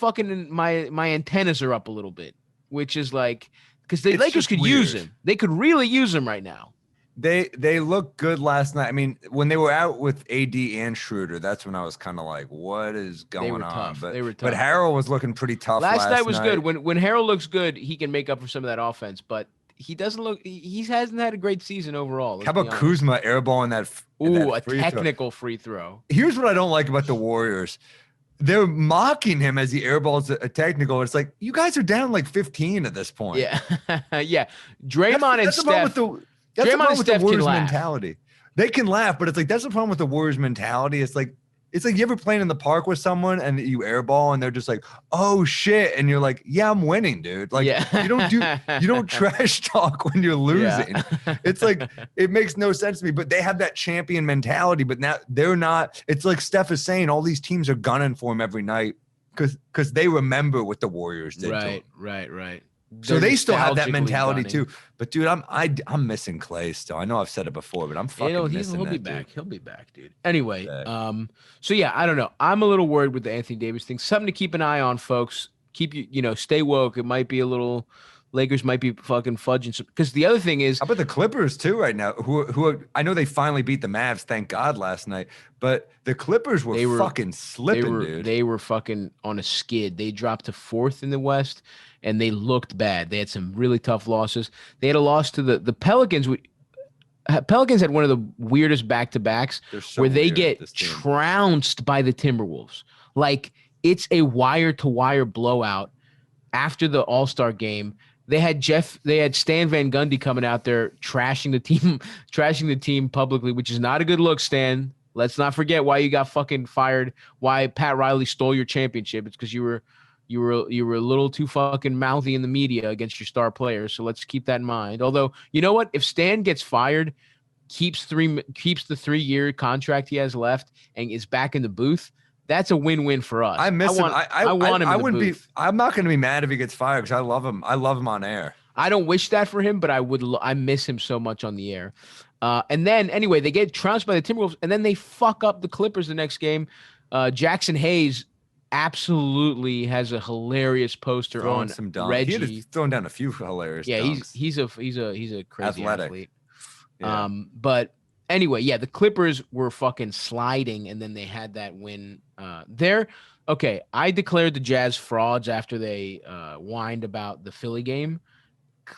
antennas are up a little bit, which is because the Lakers could use him. They could really use him right now. They looked good last night. I mean, when they were out with AD and Schroeder, that's when I was kind of like, what is going on? Tough. They were tough. But Harrell was looking pretty tough last night was good. When Harrell looks good, he can make up for some of that offense, but he doesn't look. He hasn't had a great season overall. How about Kuzma airballing that? A technical free throw. Here's what I don't like about the Warriors. They're mocking him as he airballs a technical. It's like, you guys are down 15 at this point. Yeah. Yeah. Draymond and Steph. That's the problem with the Warriors mentality. They can laugh, but it's like, that's the problem with the Warriors mentality. It's like you ever playing in the park with someone and you airball and they're just like, oh shit. And you're like, yeah, I'm winning, dude. You don't trash talk when you're losing. Yeah. It's like, it makes no sense to me, but they have that champion mentality, but now they're not. It's like Steph is saying, all these teams are gunning for him every night because they remember what the Warriors did. Right. So they still have that mentality too. But dude, I'm missing Clay still. I know I've said it before, but I'm fucking missing he'll that, be back. dude. He'll be back, dude. Anyway, so yeah, I don't know. I'm a little worried with the Anthony Davis thing. Something to keep an eye on, folks. Keep stay woke. It might be a little. Lakers might be fucking fudging some. Because the other thing is, how about the Clippers too right now? Who I know they finally beat the Mavs, thank God, last night. But the Clippers were fucking slipping, dude. They were fucking on a skid. They dropped to 4th in the West. And they looked bad. They had some really tough losses. They had a loss to the Pelicans. Pelicans had one of the weirdest back-to-backs where they get trounced by the Timberwolves. It's a wire-to-wire blowout after the All-Star game. They had Stan Van Gundy coming out there trashing the team publicly, which is not a good look, Stan. Let's not forget why you got fucking fired, why Pat Riley stole your championship. It's because you were a little too fucking mouthy in the media against your star players. So let's keep that in mind. Although, you know what? If Stan gets fired, keeps the 3-year contract he has left, and is back in the booth, that's a win-win for us. I miss him. I want him. I'm not going to be mad if he gets fired because I love him. I love him on air. I don't wish that for him, but I miss him so much on the air. And then anyway, they get trounced by the Timberwolves, and then they fuck up the Clippers the next game. Jackson Hayes absolutely has a hilarious poster on some Reggie. He had thrown down a few hilarious. Yeah, dunks. he's a crazy athletic athlete. Yeah. But Anyway, yeah, the Clippers were fucking sliding, and then they had that win there. Okay, I declared the Jazz frauds after they whined about the Philly game.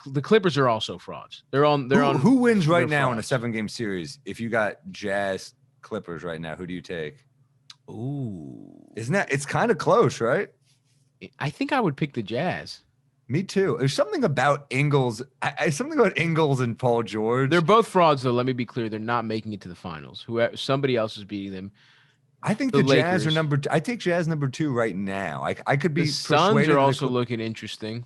The Clippers are also frauds. They're on. Who wins right now in a frauds. 7-game series? If you got Jazz Clippers right now, who do you take? Ooh, Isn't that? It's kind of close, right? I think I would pick the Jazz. Me too. There's something about Ingles. Something about Ingles and Paul George. They're both frauds, though. Let me be clear. They're not making it to the finals. Somebody else is beating them. I think the Jazz are Lakers. number. I take Jazz number 2 right now. I could be. The Suns persuaded are also looking interesting.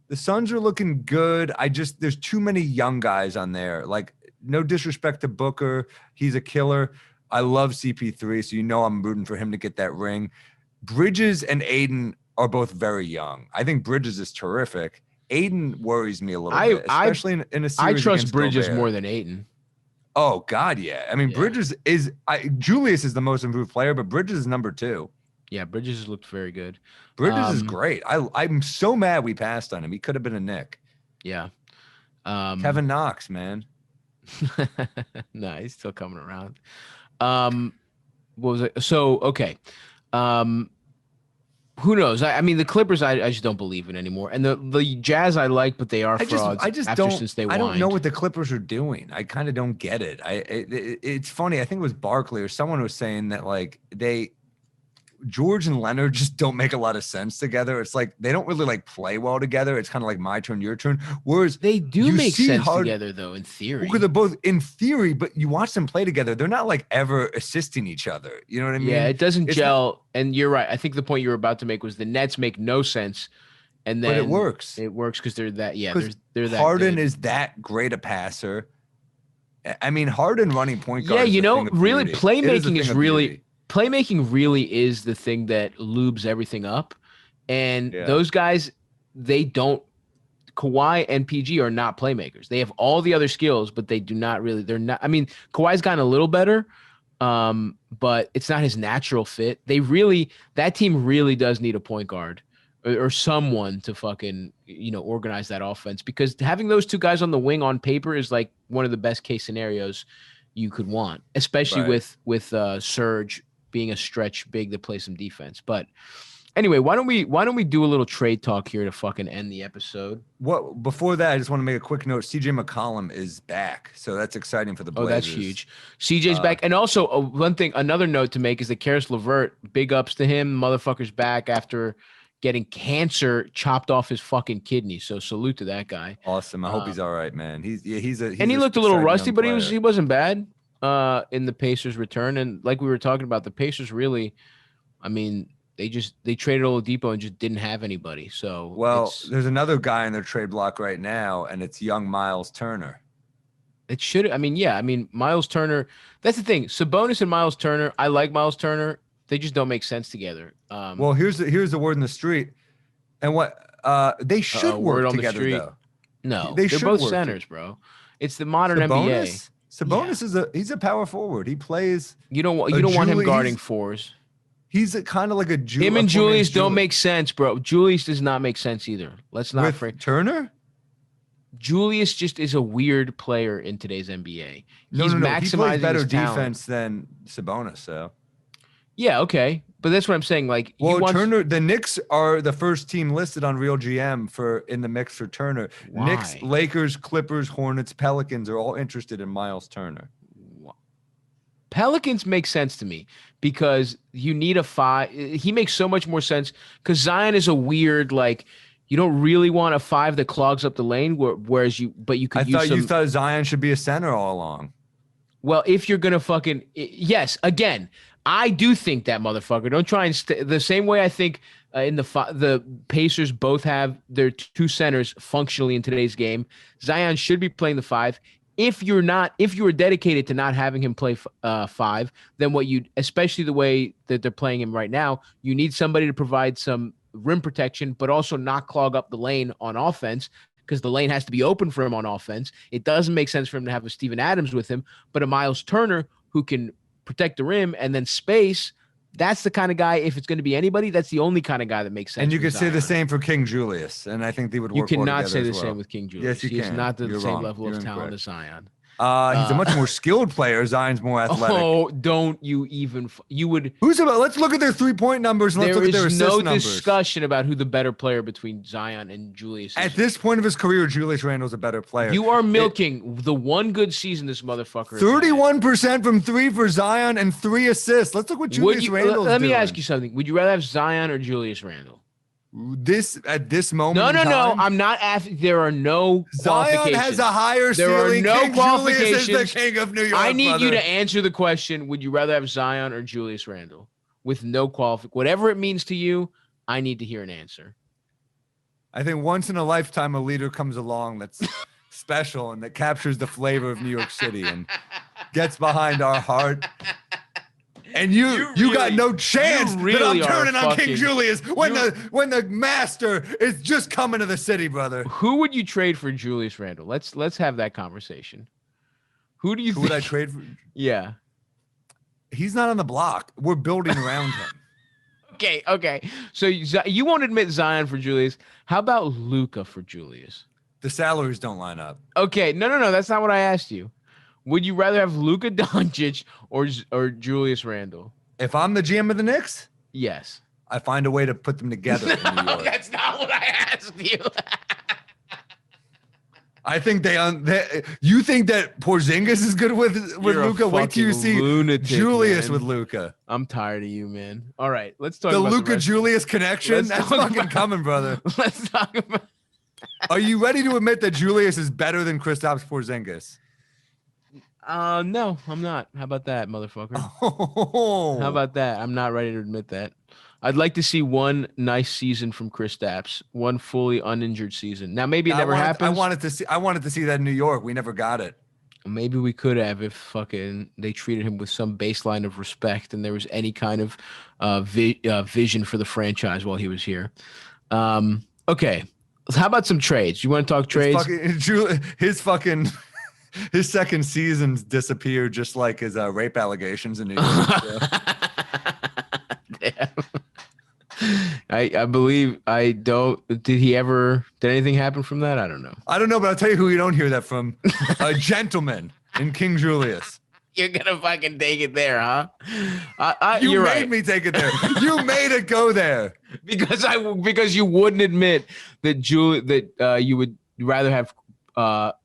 The Suns are looking good. There's too many young guys on there. Like, no disrespect to Booker, he's a killer. I love CP3, so I'm rooting for him to get that ring. Bridges and Aiden are both very young. I think Bridges is terrific. Aiden worries me a little bit, especially in a series. I trust against Bridges Gobert. more than Aiden. Oh God, yeah. I mean, Yeah. Bridges is. Julius is the most improved player, but Bridges is number 2. Yeah, Bridges has looked very good. Bridges is great. I'm so mad we passed on him. He could have been a Knick. Yeah. Kevin Knox, man. No, he's still coming around. What was it? So, okay. Who knows? I mean, the Clippers, I just don't believe in anymore. And the Jazz I like, but they are frauds. I don't know what the Clippers are doing. I kind of don't get it. It's funny. I think it was Barkley or someone was saying that like George and Leonard just don't make a lot of sense together. It's like they don't really like play well together. It's kind of like my turn, your turn. Whereas they do make sense together, though, in theory. Because they're both in theory, but you watch them play together, they're not like ever assisting each other. You know what I mean? Yeah, it doesn't gel. And you're right. I think the point you were about to make was the Nets make no sense. And then but it works. It works because they're that. Yeah, they're that. Harden good. is that great a passer. I mean, Harden running point guard. Yeah, really, playmaking is really. Beauty. Playmaking really is the thing that lubes everything up. And those guys, they don't – Kawhi and PG are not playmakers. They have all the other skills, but they do not really – they're not – I mean, Kawhi's gotten a little better, but it's not his natural fit. That team really does need a point guard or someone to fucking, organize that offense, because having those two guys on the wing on paper is like one of the best case scenarios you could want, especially with Serge being a stretch big that plays some defense. But anyway, why don't we do a little trade talk here to fucking end the episode? Well, before that, I just want to make a quick note. CJ McCollum is back, so that's exciting for the Blazers. Oh, that's huge. CJ's back. And also another note to make is that Karis LeVert, big ups to him. Motherfucker's back after getting cancer chopped off his fucking kidney. So salute to that guy. Awesome. I hope he's all right, man. He looked a little rusty, but he wasn't bad in the Pacers return. And like we were talking about, the Pacers really, I mean, they traded Oladipo and just didn't have anybody. So there's another guy in their trade block right now, and it's young Miles Turner. It should. I mean, Miles Turner. That's the thing. Sabonis and Miles Turner. I like Miles Turner. They just don't make sense together. Well, here's the word in the street, and what they should work together though. No, they're both centers, bro. It's the modern NBA. Sabonis he's a power forward. He plays. You don't want him guarding fours. He's kind of like a Him and Julius don't make sense, bro. Julius does not make sense either. Let's not with Turner. Julius just is a weird player in today's NBA. He's maximizing he plays better his defense than Sabonis, so. Yeah, okay. But that's what I'm saying. Like, Turner, the Knicks are the first team listed on Real GM in the mix for Turner. Why? Knicks, Lakers, Clippers, Hornets, Pelicans are all interested in Miles Turner. Pelicans make sense to me because you need a 5. He makes so much more sense because Zion is a weird, like, you don't really want a 5 that clogs up the lane, whereas you could use you thought Zion should be a center all along. Well, if you're going to yes, again, I do think that, motherfucker. Don't try and the same way I think in the Pacers both have their 2 centers functionally in today's game. Zion should be playing the 5. If you are dedicated to not having him play 5, then especially the way that they're playing him right now, you need somebody to provide some rim protection, but also not clog up the lane on offense, because the lane has to be open for him on offense. It doesn't make sense for him to have a Steven Adams with him, but a Miles Turner who can protect the rim and then space. That's the kind of guy, if it's going to be anybody, that's the only kind of guy that makes sense. And you could say the same for King Julius, and I think they would work well together. You cannot say the same with King Julius. Yes, you can. He's not the You're same wrong. level You're of talent incorrect. as Zion. He's a much more skilled player. Zion's more athletic. Oh, don't you even you would Let's look at their 3-point numbers and let's look at their assist numbers. There is no discussion about who the better player between Zion and Julius is. At this point of his career, Julius Randle's a better player. You are milking the one good season this motherfucker 31% from 3 for Zion and 3 assists. Let's look what Julius Randle's doing. Let me ask you something. Would you rather have Zion or Julius Randle? At this moment, no. I'm not asking. There are no qualifications. Zion has a higher ceiling. There are no King qualifications. Julius is the king of New York. I need you to answer the question: would you rather have Zion or Julius Randle? With no qualification, whatever it means to you, I need to hear an answer. I think once in a lifetime, a leader comes along that's special and that captures the flavor of New York City and gets behind our heart. And you got no chance that I'm turning on King Julius when the master is just coming to the city, brother. Who would you trade for Julius Randle? Let's have that conversation. Who do you think? Would I trade for? Yeah. He's not on the block. We're building around him. Okay. So you won't admit Zion for Julius. How about Luka for Julius? The salaries don't line up. Okay. No. That's not what I asked you. Would you rather have Luka Doncic or Julius Randle? If I'm the GM of the Knicks? Yes. I find a way to put them together in New York. That's not what I asked you. I think you think that Porzingis is good with Luka? Wait till you see Julius with Luka. I'm tired of you, man. All right, let's talk the about Luka Julius connection. That's fucking coming, brother. Let's talk about. Are you ready to admit that Julius is better than Kristaps Porzingis? No, I'm not. How about that, motherfucker? Oh. How about that? I'm not ready to admit that. I'd like to see one nice season from Kristaps, one fully uninjured season. Now, maybe it never happens. I wanted to see that in New York. We never got it. Maybe we could have if fucking they treated him with some baseline of respect and there was any kind of vision for the franchise while he was here. Okay. How about some trades? You want to talk trades? His second season's disappeared just like his rape allegations in New York. Damn. I believe I don't. Did anything happen from that? I don't know. I don't know, but I'll tell you who you don't hear that from. A gentleman in King Julius. You're gonna fucking take it there, huh? You made me take it there. You made it go there because you wouldn't admit that you would rather have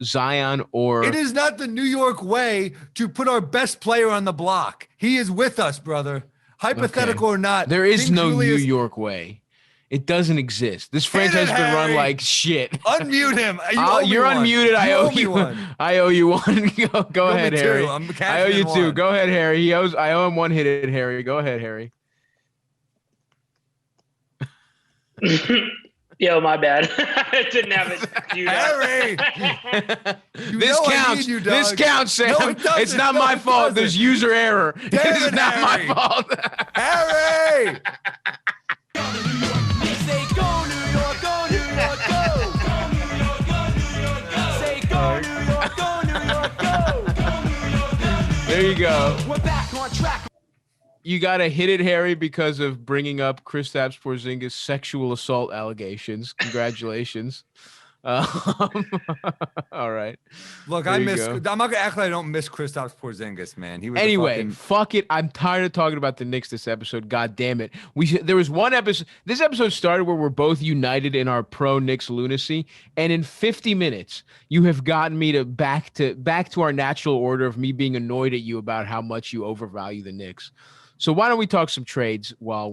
Zion or. It is not the New York way to put our best player on the block. He is with us, brother. Hypothetical or not, there is no New York way. It doesn't exist. This franchise has been run like shit. Unmute him. You're unmuted. I owe you one. I owe you one. Go ahead, Harry. I owe you two. Go ahead, Harry. I owe him one hit, Harry. Go ahead, Harry. Yo, my bad. I didn't have it. Harry! This counts. This counts, Sam. No, it's not my fault. There's user error. It's not Harry. my fault. Harry! Say go New York, go New York, go. Go New York, go New York, go. Say go New York, go New York, go. There you go. We're back on track. You got to hit it, Harry, because of bringing up Kristaps Porzingis' sexual assault allegations. Congratulations. All right. Look, I'm not gonna act like I don't miss Kristaps Porzingis, man. He was fuck it. I'm tired of talking about the Knicks this episode. God damn it. There was one episode. This episode started where we're both united in our pro Knicks lunacy, and in 50 minutes, you have gotten me back to our natural order of me being annoyed at you about how much you overvalue the Knicks. So why don't we talk some trades while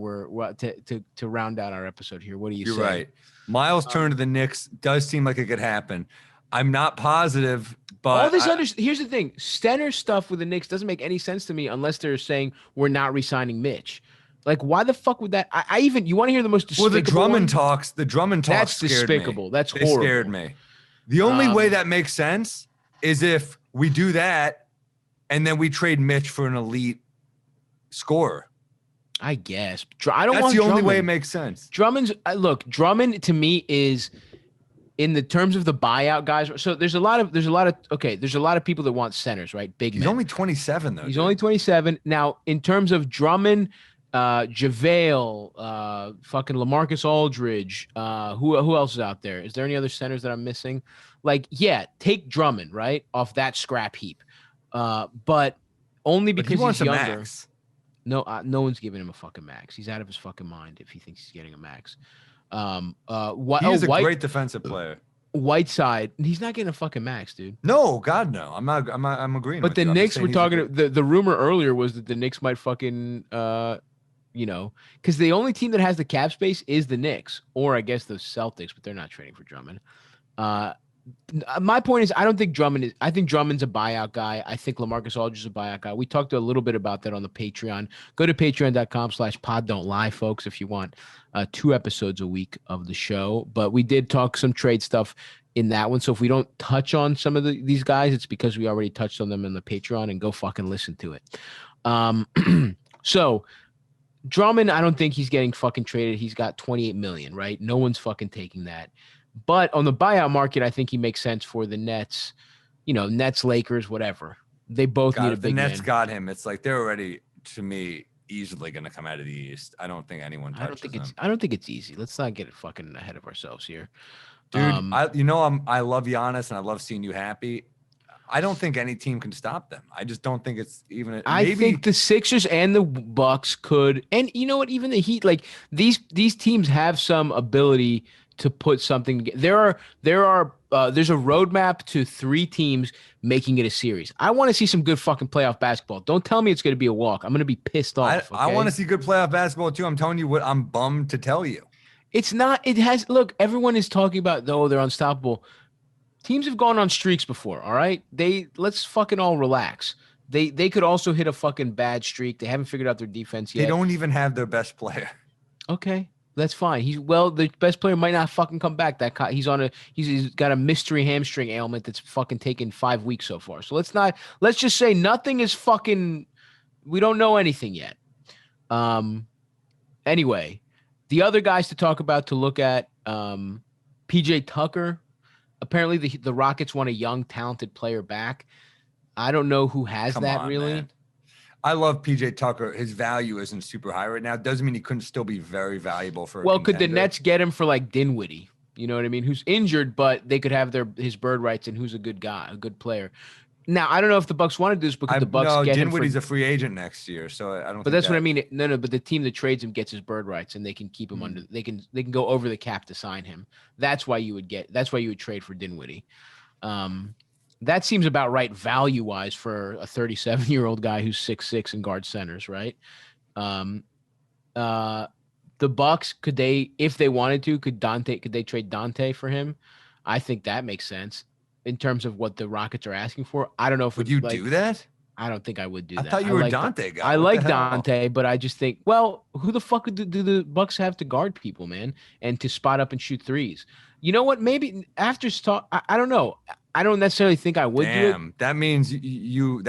to round out our episode here? What do you say? You're right. Miles' turn to the Knicks does seem like it could happen. I'm not positive, but here's the thing: Stenner stuff with the Knicks doesn't make any sense to me unless they're saying we're not re-signing Mitch. Like, why the fuck would that? You want to hear the most despicable? Well, the Drummond talks. That's despicable. That's horrible. They scared me. The only way that makes sense is if we do that, and then we trade Mitch for an elite scorer. I guess. I don't That's want the Drummond. only way it makes sense. Drummond to me is in the terms of the buyout guys. So there's a lot of people that want centers, right? Big men. He's only 27 though. He's only 27. Now, in terms of Drummond, JaVale, fucking LaMarcus Aldridge. Who else is out there? Is there any other centers that I'm missing? Like, yeah, take Drummond right off that scrap heap, but only But because he wants he's a younger. max. No, no one's giving him a fucking max. He's out of his fucking mind if he thinks he's getting a max. He is a great defensive player. Whiteside, he's not getting a fucking max, dude. No, God, no. I'm agreeing. But with the you. Knicks were talking. The rumor earlier was that the Knicks might fucking because the only team that has the cap space is the Knicks, or I guess the Celtics, but they're not trading for Drummond. My point is, I don't think Drummond is. I think Drummond's a buyout guy. I think LaMarcus Aldridge is a buyout guy. We talked a little bit about that on the Patreon. Go to patreon.com/poddon'tlie, folks, if you want 2 episodes a week of the show. But we did talk some trade stuff in that one. So if we don't touch on some of these guys, it's because we already touched on them in the Patreon, and go fucking listen to it. So Drummond, I don't think he's getting fucking traded. He's got $28 million, right? No one's fucking taking that. But on the buyout market, I think he makes sense for the Nets, Nets, Lakers, whatever. They both need a big man. The Nets got him. It's like they're already, to me, easily going to come out of the East. I don't think anyone touches them. I don't think it's easy. Let's not get it fucking ahead of ourselves here. Dude, I love Giannis and I love seeing you happy. I don't think any team can stop them. I just don't think it's even. I think the Sixers and the Bucks could, and you know what? Even the Heat, like these teams have some ability to put something. There's a roadmap to 3 teams making it a series. I want to see some good fucking playoff basketball. Don't tell me it's going to be a walk. I'm going to be pissed off. I want to see good playoff basketball too. I'm telling you what. I'm bummed to tell you. It's not. It has. Look, everyone is talking about they're unstoppable. Teams have gone on streaks before, all right? Let's fucking all relax. They could also hit a fucking bad streak. They haven't figured out their defense yet. They don't even have their best player. Okay, that's fine. The best player might not fucking come back. He's got a mystery hamstring ailment that's fucking taken 5 weeks so far. So let's just say nothing is fucking. We don't know anything yet. Anyway, the other guys to look at, PJ Tucker. Apparently, the Rockets want a young, talented player back. I don't know who has that really. Man. I love PJ Tucker. His value isn't super high right now. Doesn't mean he couldn't still be very valuable for. Could the Nets get him for like Dinwiddie? You know what I mean? Who's injured, but they could have his bird rights, and who's a good guy, a good player. Now, I don't know if the Bucks want to do this, because the Bucks get him. Dinwiddie's a free agent next year, so I don't. But that's what I mean. No. But the team that trades him gets his bird rights, and they can keep him under. They can go over the cap to sign him. That's why you would trade for Dinwiddie. That seems about right value wise for a 37-year-old guy who's 6'6" and guard centers, right? The Bucks, could they, if they wanted to, could they trade Dante for him? I think that makes sense. In terms of what the Rockets are asking for, I don't know if would you do that? I don't think I would do that. I thought you were a Dante guy. I like Dante, but I just think, well, who the fuck do the Bucks have to guard people, man, and to spot up and shoot threes? You know what? Maybe after talk, I don't know. I don't necessarily think I would do it. That means you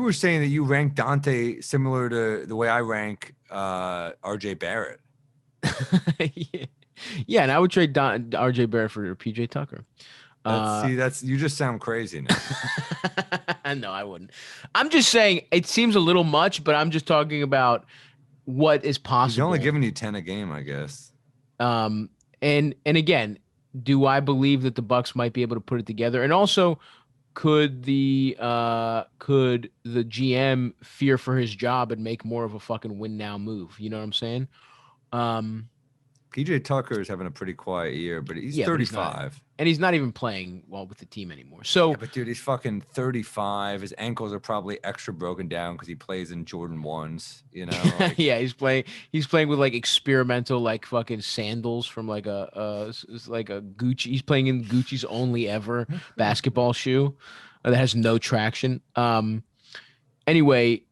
were saying that you rank Dante similar to the way I rank RJ Barrett. Yeah, and I would trade RJ Barrett for PJ Tucker. You just sound crazy now. No, I wouldn't. I'm just saying it seems a little much, but I'm just talking about what is possible. He's only giving you 10 a game, I guess. And again, do I believe that the Bucks might be able to put it together? And also, could the GM fear for his job and make more of a fucking win now move? You know what I'm saying? PJ Tucker is having a pretty quiet year, but he's 35. And he's not even playing well with the team anymore. So, but dude, he's fucking 35. His ankles are probably extra broken down because he plays in Jordan 1s, you know? Like, yeah, he's playing with like experimental, like fucking sandals from like a Gucci. He's playing in Gucci's only ever basketball shoe that has no traction. Anyway,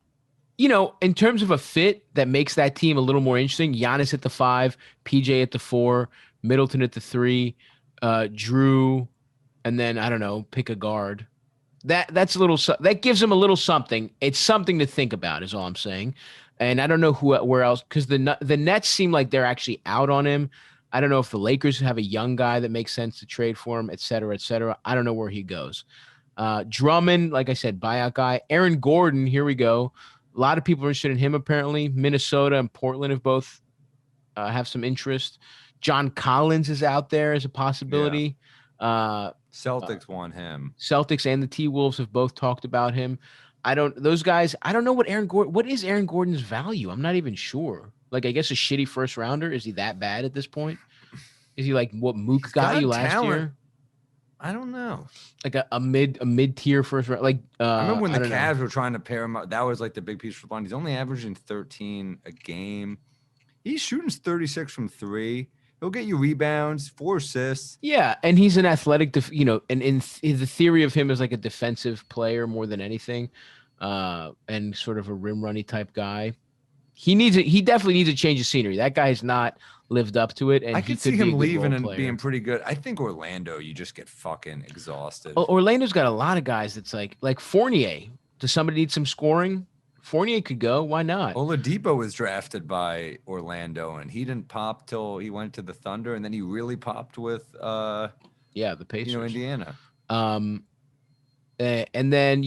in terms of a fit that makes that team a little more interesting, Giannis at the 5, PJ at the 4, Middleton at the 3, Drew, and then I don't know, pick a guard. That's a little, that gives him a little something. It's something to think about, is all I'm saying. And I don't know where else, because the Nets seem like they're actually out on him. I don't know if the Lakers have a young guy that makes sense to trade for him, et cetera, et cetera. I don't know where he goes. Drummond, like I said, buyout guy. Aaron Gordon, here we go. A lot of people are interested in him. Apparently, Minnesota and Portland have both have some interest. John Collins is out there as a possibility. Yeah. Celtics want him. Celtics and the T-Wolves have both talked about him. Those guys, I don't know what is Aaron Gordon's value? I'm not even sure. Like, I guess a shitty first rounder. Is he that bad at this point? Is he like what Mook got you last year? I don't know. Like a mid-tier first round. Like I remember when the Cavs were trying to pair him up. That was like the big piece for Bond. He's only averaging 13 a game. He's shooting 36 from 3. He'll get you rebounds, 4 assists. Yeah, and he's an athletic, and in the theory of him as like a defensive player more than anything, and sort of a rim runny type guy. He definitely needs a change of scenery. That guy has not lived up to it, and I could see him leaving and being pretty good. I think Orlando, you just get fucking exhausted. Orlando's got a lot of guys that's like Fournier. Does somebody need some scoring? Fournier could go. Why not? Oladipo was drafted by Orlando, and he didn't pop till he went to the Thunder, and then he really popped with the Pacers. Indiana. And then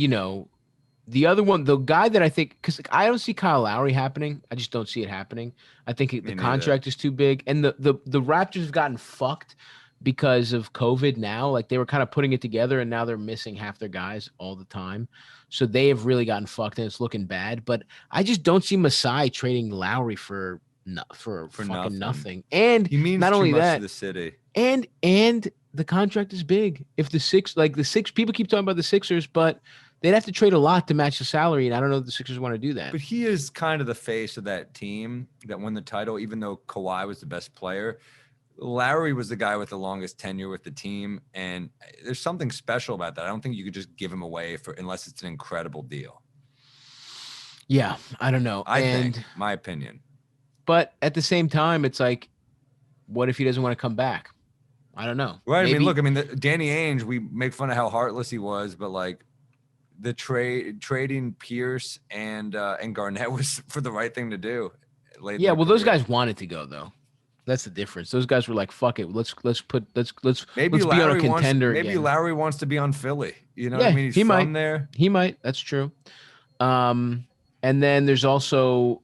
the other one, the guy that I think, because I don't see Kyle Lowry happening. I just don't see it happening. I think the contract is too big, and the Raptors have gotten fucked because of COVID now. Like, they were kind of putting it together, and now they're missing half their guys all the time. So they have really gotten fucked, and it's looking bad. But I just don't see Masai trading Lowry for fucking nothing. And he means not too only much that, to the city. And the contract is big. If the six people keep talking about the Sixers, but they'd have to trade a lot to match the salary, and I don't know if the Sixers want to do that. But he is kind of the face of that team that won the title, even though Kawhi was the best player. Lowry was the guy with the longest tenure with the team, and there's something special about that. I don't think you could just give him away unless it's an incredible deal. Yeah, I don't know. I think, my opinion. But at the same time, it's like, what if he doesn't want to come back? I don't know. Right. Maybe. I mean, Danny Ainge, we make fun of how heartless he was, but like the trading Pierce and Garnett was for the right thing to do. Yeah, well, those guys wanted to go though. That's the difference. Those guys were like, "Fuck it, let's be on a contender." Maybe again. Lowry wants to be on Philly. You know what I mean? He's from there. He might. That's true. And then there's also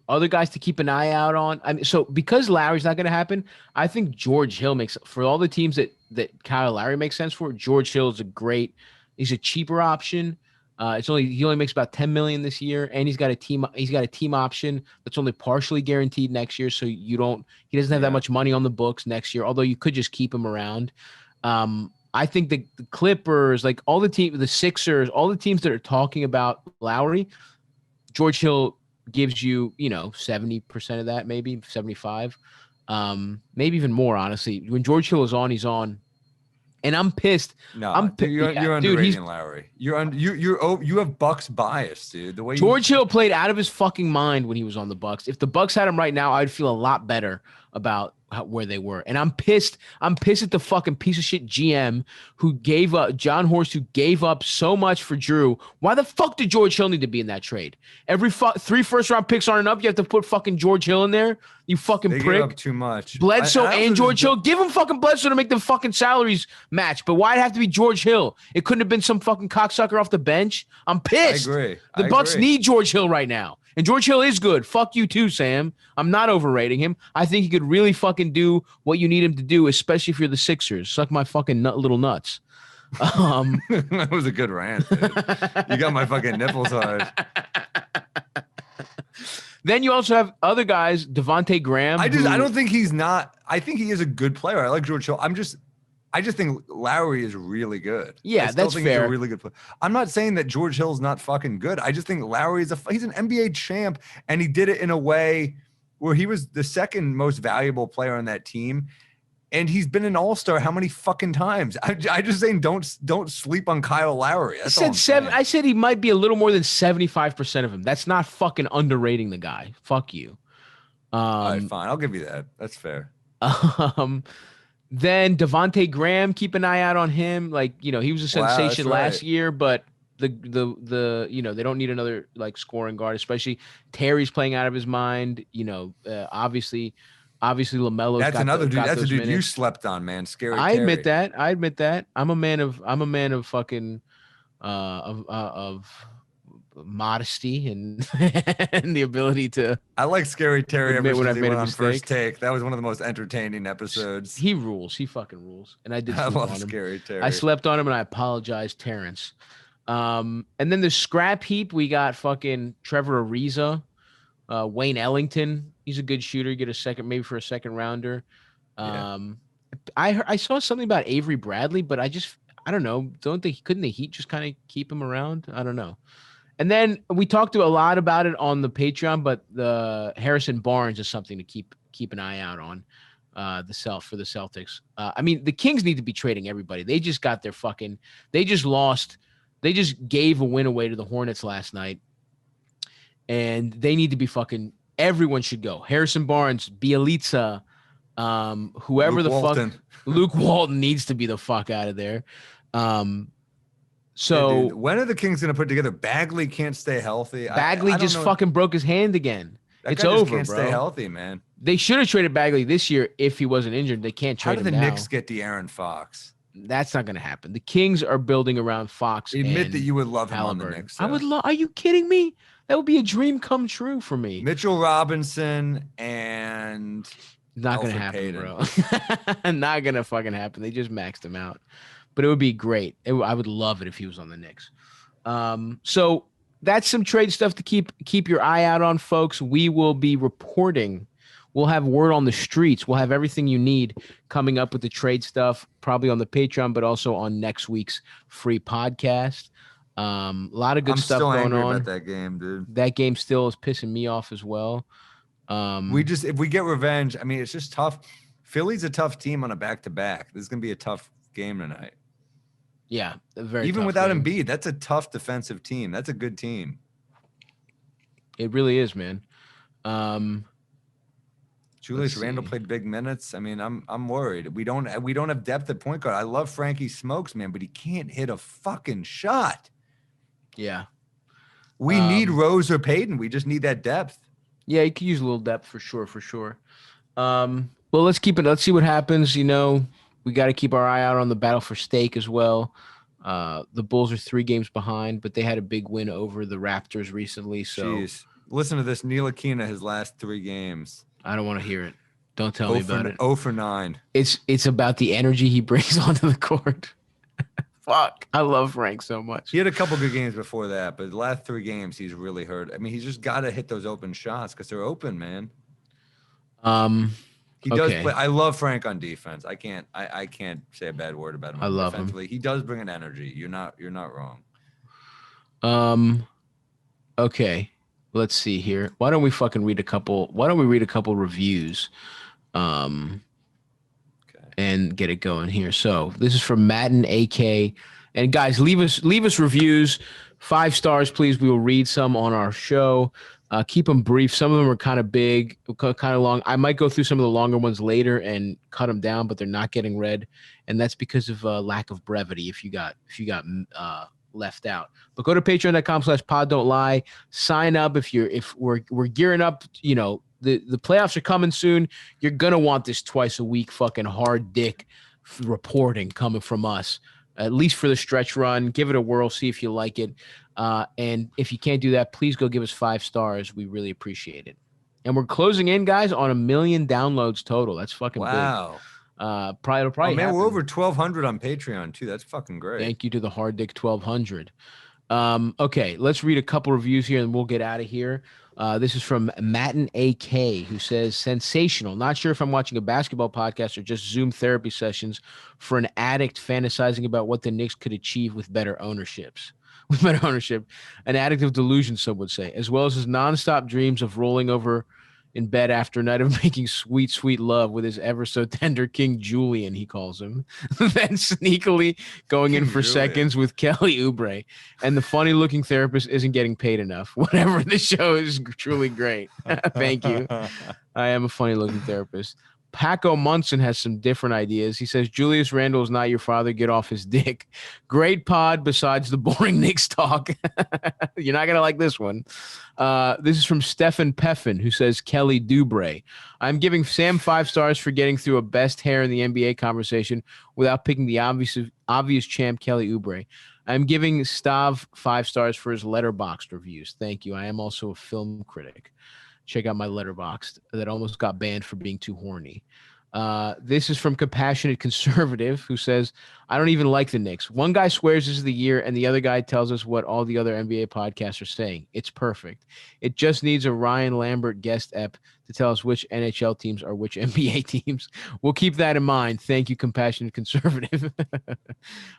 other guys to keep an eye out on. I mean, so because Lowry's not going to happen, I think George Hill makes for all the teams that Kyle Lowry makes sense for. George Hill is he's a cheaper option. He only makes about $10 million this year, and he's got a team option that's only partially guaranteed next year. So he doesn't have that much money on the books next year, although you could just keep him around. I think the Clippers, like the Sixers, all the teams that are talking about Lowry, George Hill gives you, 70% of that, maybe 75, maybe even more, honestly. When George Hill is on, he's on. And I'm pissed. No, you're underrating Lowry. You have Bucks bias, dude. The way George Hill played out of his fucking mind when he was on the Bucks. If the Bucks had him right now, I'd feel a lot better about where they were. And I'm pissed. I'm pissed at the fucking piece of shit GM who gave up John Horst, who gave up so much for Drew. Why the fuck did George Hill need to be in that trade? Every 3 first-round picks aren't enough. You have to put fucking George Hill in there. You fucking they prick. Gave up too much. Bledsoe and George Hill. Give him fucking Bledsoe to make them fucking salaries match. But why'd it have to be George Hill? It couldn't have been some fucking cocksucker off the bench. I'm pissed. I agree. The Bucks need George Hill right now. And George Hill is good. Fuck you too, Sam. I'm not overrating him. I think he could really fucking do what you need him to do, especially if you're the Sixers. Suck my fucking little nuts. That was a good rant, dude. You got my fucking nipples hard. Then you also have other guys, Devontae Graham. I don't think he's not. I think he is a good player. I like George Hill. I just think Lowry is really good. Yeah, that's fair. He's a really good player. I'm not saying that George Hill's not fucking good. I just think Lowry he's an NBA champ, and he did it in a way where he was the second most valuable player on that team, and he's been an all-star how many fucking times? I just saying don't sleep on Kyle Lowry. That's I said he might be a little more than 75% of him. That's not fucking underrating the guy. Fuck you. All right, fine. I'll give you that. That's fair. Then Devontae Graham, keep an eye out on him. Like, he was a sensation last year, but they don't need another like scoring guard, especially Terry's playing out of his mind. Obviously LaMelo's that's another dude. That's a dude minutes. You slept on, man. Scary. I admit that. I'm a man of fucking of modesty and and the ability to. I like Scary Terry ever admit when since I've he made went a on mistake. First Take. That was one of the most entertaining episodes. He rules. He fucking rules. And I did I sleep love on him. Scary Terry. I slept on him, and I apologize, Terrence. And then the scrap heap, we got fucking Trevor Ariza, Wayne Ellington. He's a good shooter. Get a second, maybe for a second rounder. I saw something about Avery Bradley, but I don't know. Couldn't the Heat just kind of keep him around? I don't know. And then we talked a lot about it on the Patreon, but the Harrison Barnes is something to keep an eye out on. For the Celtics. I mean, the Kings need to be trading everybody. They just got their fucking. They just lost. They just gave a win away to the Hornets last night, and they need to be fucking. Everyone should go. Harrison Barnes, Bielitsa, whoever Luke the Walton. fuck. Luke Walton needs to be the fuck out of there. So Yeah, dude, when are the Kings gonna put together? Bagley can't stay healthy. Bagley I just know. fucking broke his hand again. That It's guy just over, can't bro. Stay healthy, man. They should have traded Bagley this year if he wasn't injured. They can't How trade did him the now. Knicks get De'Aaron Fox? That's not going to happen. The Kings are building around Fox. Admit and that you would love him on the Halliburton. Knicks. I would though. love. Are you kidding me? That would be a dream come true for me. Mitchell Robinson and Not going to Alfred happen, bro. Not going to fucking happen. They just maxed him out. But it would be great. I would love it if he was on the Knicks. So that's some trade stuff to keep your eye out on, folks. We will be reporting. We'll have word on the streets. We'll have everything you need coming up with the trade stuff, probably on the Patreon, but also on next week's free podcast. A lot of good stuff still going angry on. about that game, dude. That game still is pissing me off as well. If we get revenge, I mean, it's just tough. Philly's a tough team on a back-to-back. This is gonna be a tough game tonight. Yeah, a very Even tough without game. Embiid, that's a tough defensive team. That's a good team. It really is, man. Julius Let's Randle see. played big minutes. I mean, I'm worried. We don't have depth at point guard. I love Frankie Smokes, man, but he can't hit a fucking shot. Yeah. We need Rose or Payton. We just need that depth. Yeah, you could use a little depth for sure. Well, let's keep it. Let's see what happens. You know, we got to keep our eye out on the battle for steak as well. The Bulls are 3 games behind, but they had a big win over the Raptors recently. So Jeez. Listen to this. Ntilikina, his last 3 games. I don't want to hear it. Don't tell me about it. 0 for 9. It's about the energy he brings onto the court. Fuck. I love Frank so much. He had a couple good games before that, but the last 3 games he's really hurt. I mean, he's just got to hit those open shots because they're open, man. He does okay. play. I love Frank on defense. I can't say a bad word about him. I love him. defensively. He does bring an energy. You're not wrong. Okay. Let's see here. Why don't we read a couple reviews? And get it going here. So this is from Madden AK. And guys, leave us reviews. 5 stars, please. We will read some on our show. Keep them brief. Some of them are kind of big, kind of long. I might go through some of the longer ones later and cut them down, but they're not getting read, and that's because of lack of brevity. If you got left out, but go to patreon.com/pod don't lie. Sign up if we're gearing up. You know, the playoffs are coming soon. You're gonna want this twice a week fucking hard dick reporting coming from us, at least for the stretch run. Give it a whirl, see if you like it. And if you can't do that, please go give us 5 stars. We really appreciate it. And we're closing in, guys, on 1 million downloads total. That's fucking Wow. big. It'll probably Man, happen. we're over 1,200 on Patreon too. That's fucking great. Thank you to the Hard Dick 1200. Okay, let's read a couple reviews here and we'll get out of here. This is from Matten AK, who says, sensational. Not sure if I'm watching a basketball podcast or just Zoom therapy sessions for an addict fantasizing about what the Knicks could achieve with better ownerships. With better ownership, an addict of delusion, some would say, as well as his nonstop dreams of rolling over in bed after a night of making sweet, sweet love with his ever so tender King Julian, he calls him, then sneakily going in King for Julian. seconds with Kelly Oubre, and the funny-looking therapist isn't getting paid enough. Whatever, the show is truly great. Thank you. I am a funny-looking therapist. Paco Munson has some different ideas. He says, Julius Randle is not your father. Get off his dick. Great pod besides the boring Knicks talk. You're not going to like this one. This is from Stefan Peffin, who says, Kelly Oubre. I'm giving Sam 5 stars for getting through a best hair in the NBA conversation without picking the obvious champ, Kelly Oubre. I'm giving Stav 5 stars for his Letterboxd reviews. Thank you. I am also a film critic. Check out my Letterboxd that almost got banned for being too horny. This is from Compassionate Conservative, who says, I don't even like the Knicks. One guy swears this is the year, and the other guy tells us what all the other NBA podcasts are saying. It's perfect. It just needs a Ryan Lambert guest ep to tell us which NHL teams are which NBA teams. We'll keep that in mind. Thank you, Compassionate Conservative.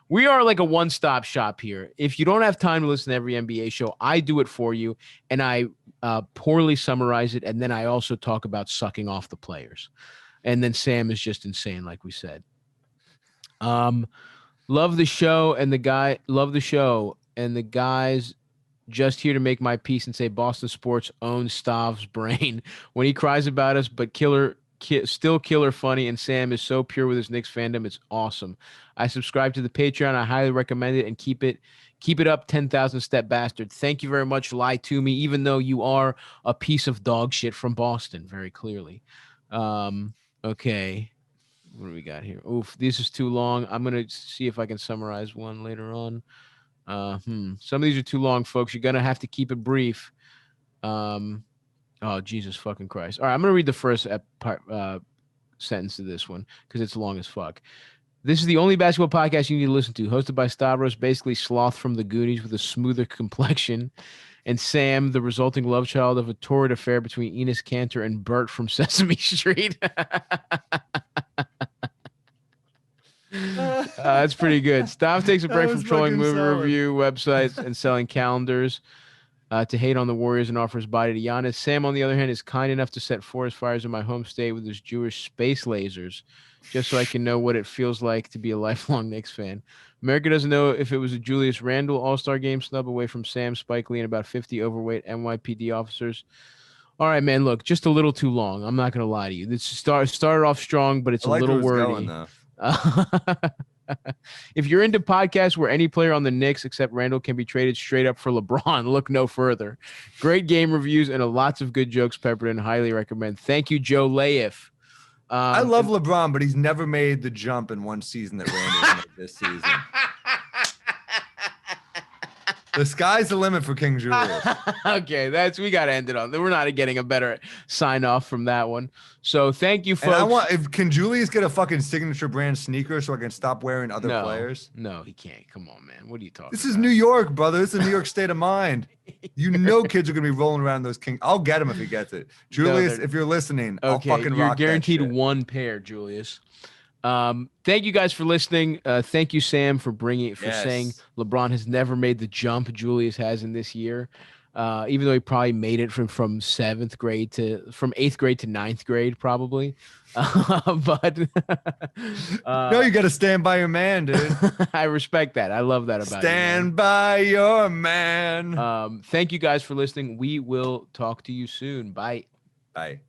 We are like a one-stop shop here. If you don't have time to listen to every NBA show, I do it for you, and I poorly summarize it, and then I also talk about sucking off the players. And then Sam is just insane, like we said. Love the show, and the guys just here to make my peace and say Boston sports owns Stav's brain when he cries about us, but still killer funny. And Sam is so pure with his Knicks fandom. It's awesome. I subscribe to the Patreon. I highly recommend it, and keep it up, 10,000 step bastard. Thank you very much. Lie to me, even though you are a piece of dog shit from Boston, very clearly. Okay, what do we got here? Oof, this is too long. I'm going to see if I can summarize one later on. Some of these are too long, folks. You're going to have to keep it brief. Oh, Jesus fucking Christ. All right, I'm going to read the first sentence of this one because it's long as fuck. This is the only basketball podcast you need to listen to, hosted by Stavros, basically Sloth from the Goonies with a smoother complexion, and Sam, the resulting love child of a torrid affair between Enos Cantor and Bert from Sesame Street. That's pretty good. Stav takes a break from trolling movie review websites and selling calendars to hate on the Warriors and offers body to Giannis. Sam, on the other hand, is kind enough to set forest fires in my home state with his Jewish space lasers, just so I can know what it feels like to be a lifelong Knicks fan. America doesn't know if it was a Julius Randle All-Star Game snub away from Sam, Spike Lee, and about 50 overweight NYPD officers. All right, man, look, just a little too long. I'm not going to lie to you. This started off strong, but it's a little wordy. If you're into podcasts where any player on the Knicks except Randall can be traded straight up for LeBron, look no further. Great game reviews and lots of good jokes peppered in. Highly recommend. Thank you, Joe Laif. I love LeBron, but he's never made the jump in one season that Randall made this season. The sky's the limit for King Julius. Okay, we got to end it on. We're not getting a better sign off from that one. So thank you, folks. Can Julius get a fucking signature brand sneaker so I can stop wearing other players? No, he can't. Come on, man. What are you talking about? This is New York, brother. This is New York state of mind. You know kids are going to be rolling around those King. I'll get him if he gets it. Julius, if you're listening, I'll fucking rock. You're guaranteed one pair, Julius. Thank you guys for listening. Thank you, Sam, for saying LeBron has never made the jump Julius has in this year. Even though he probably made it from 8th grade to 9th grade, probably. But no, you got to stand by your man, dude. I respect that. I love that about you. Stand by your man. Thank you guys for listening. We will talk to you soon. Bye. Bye.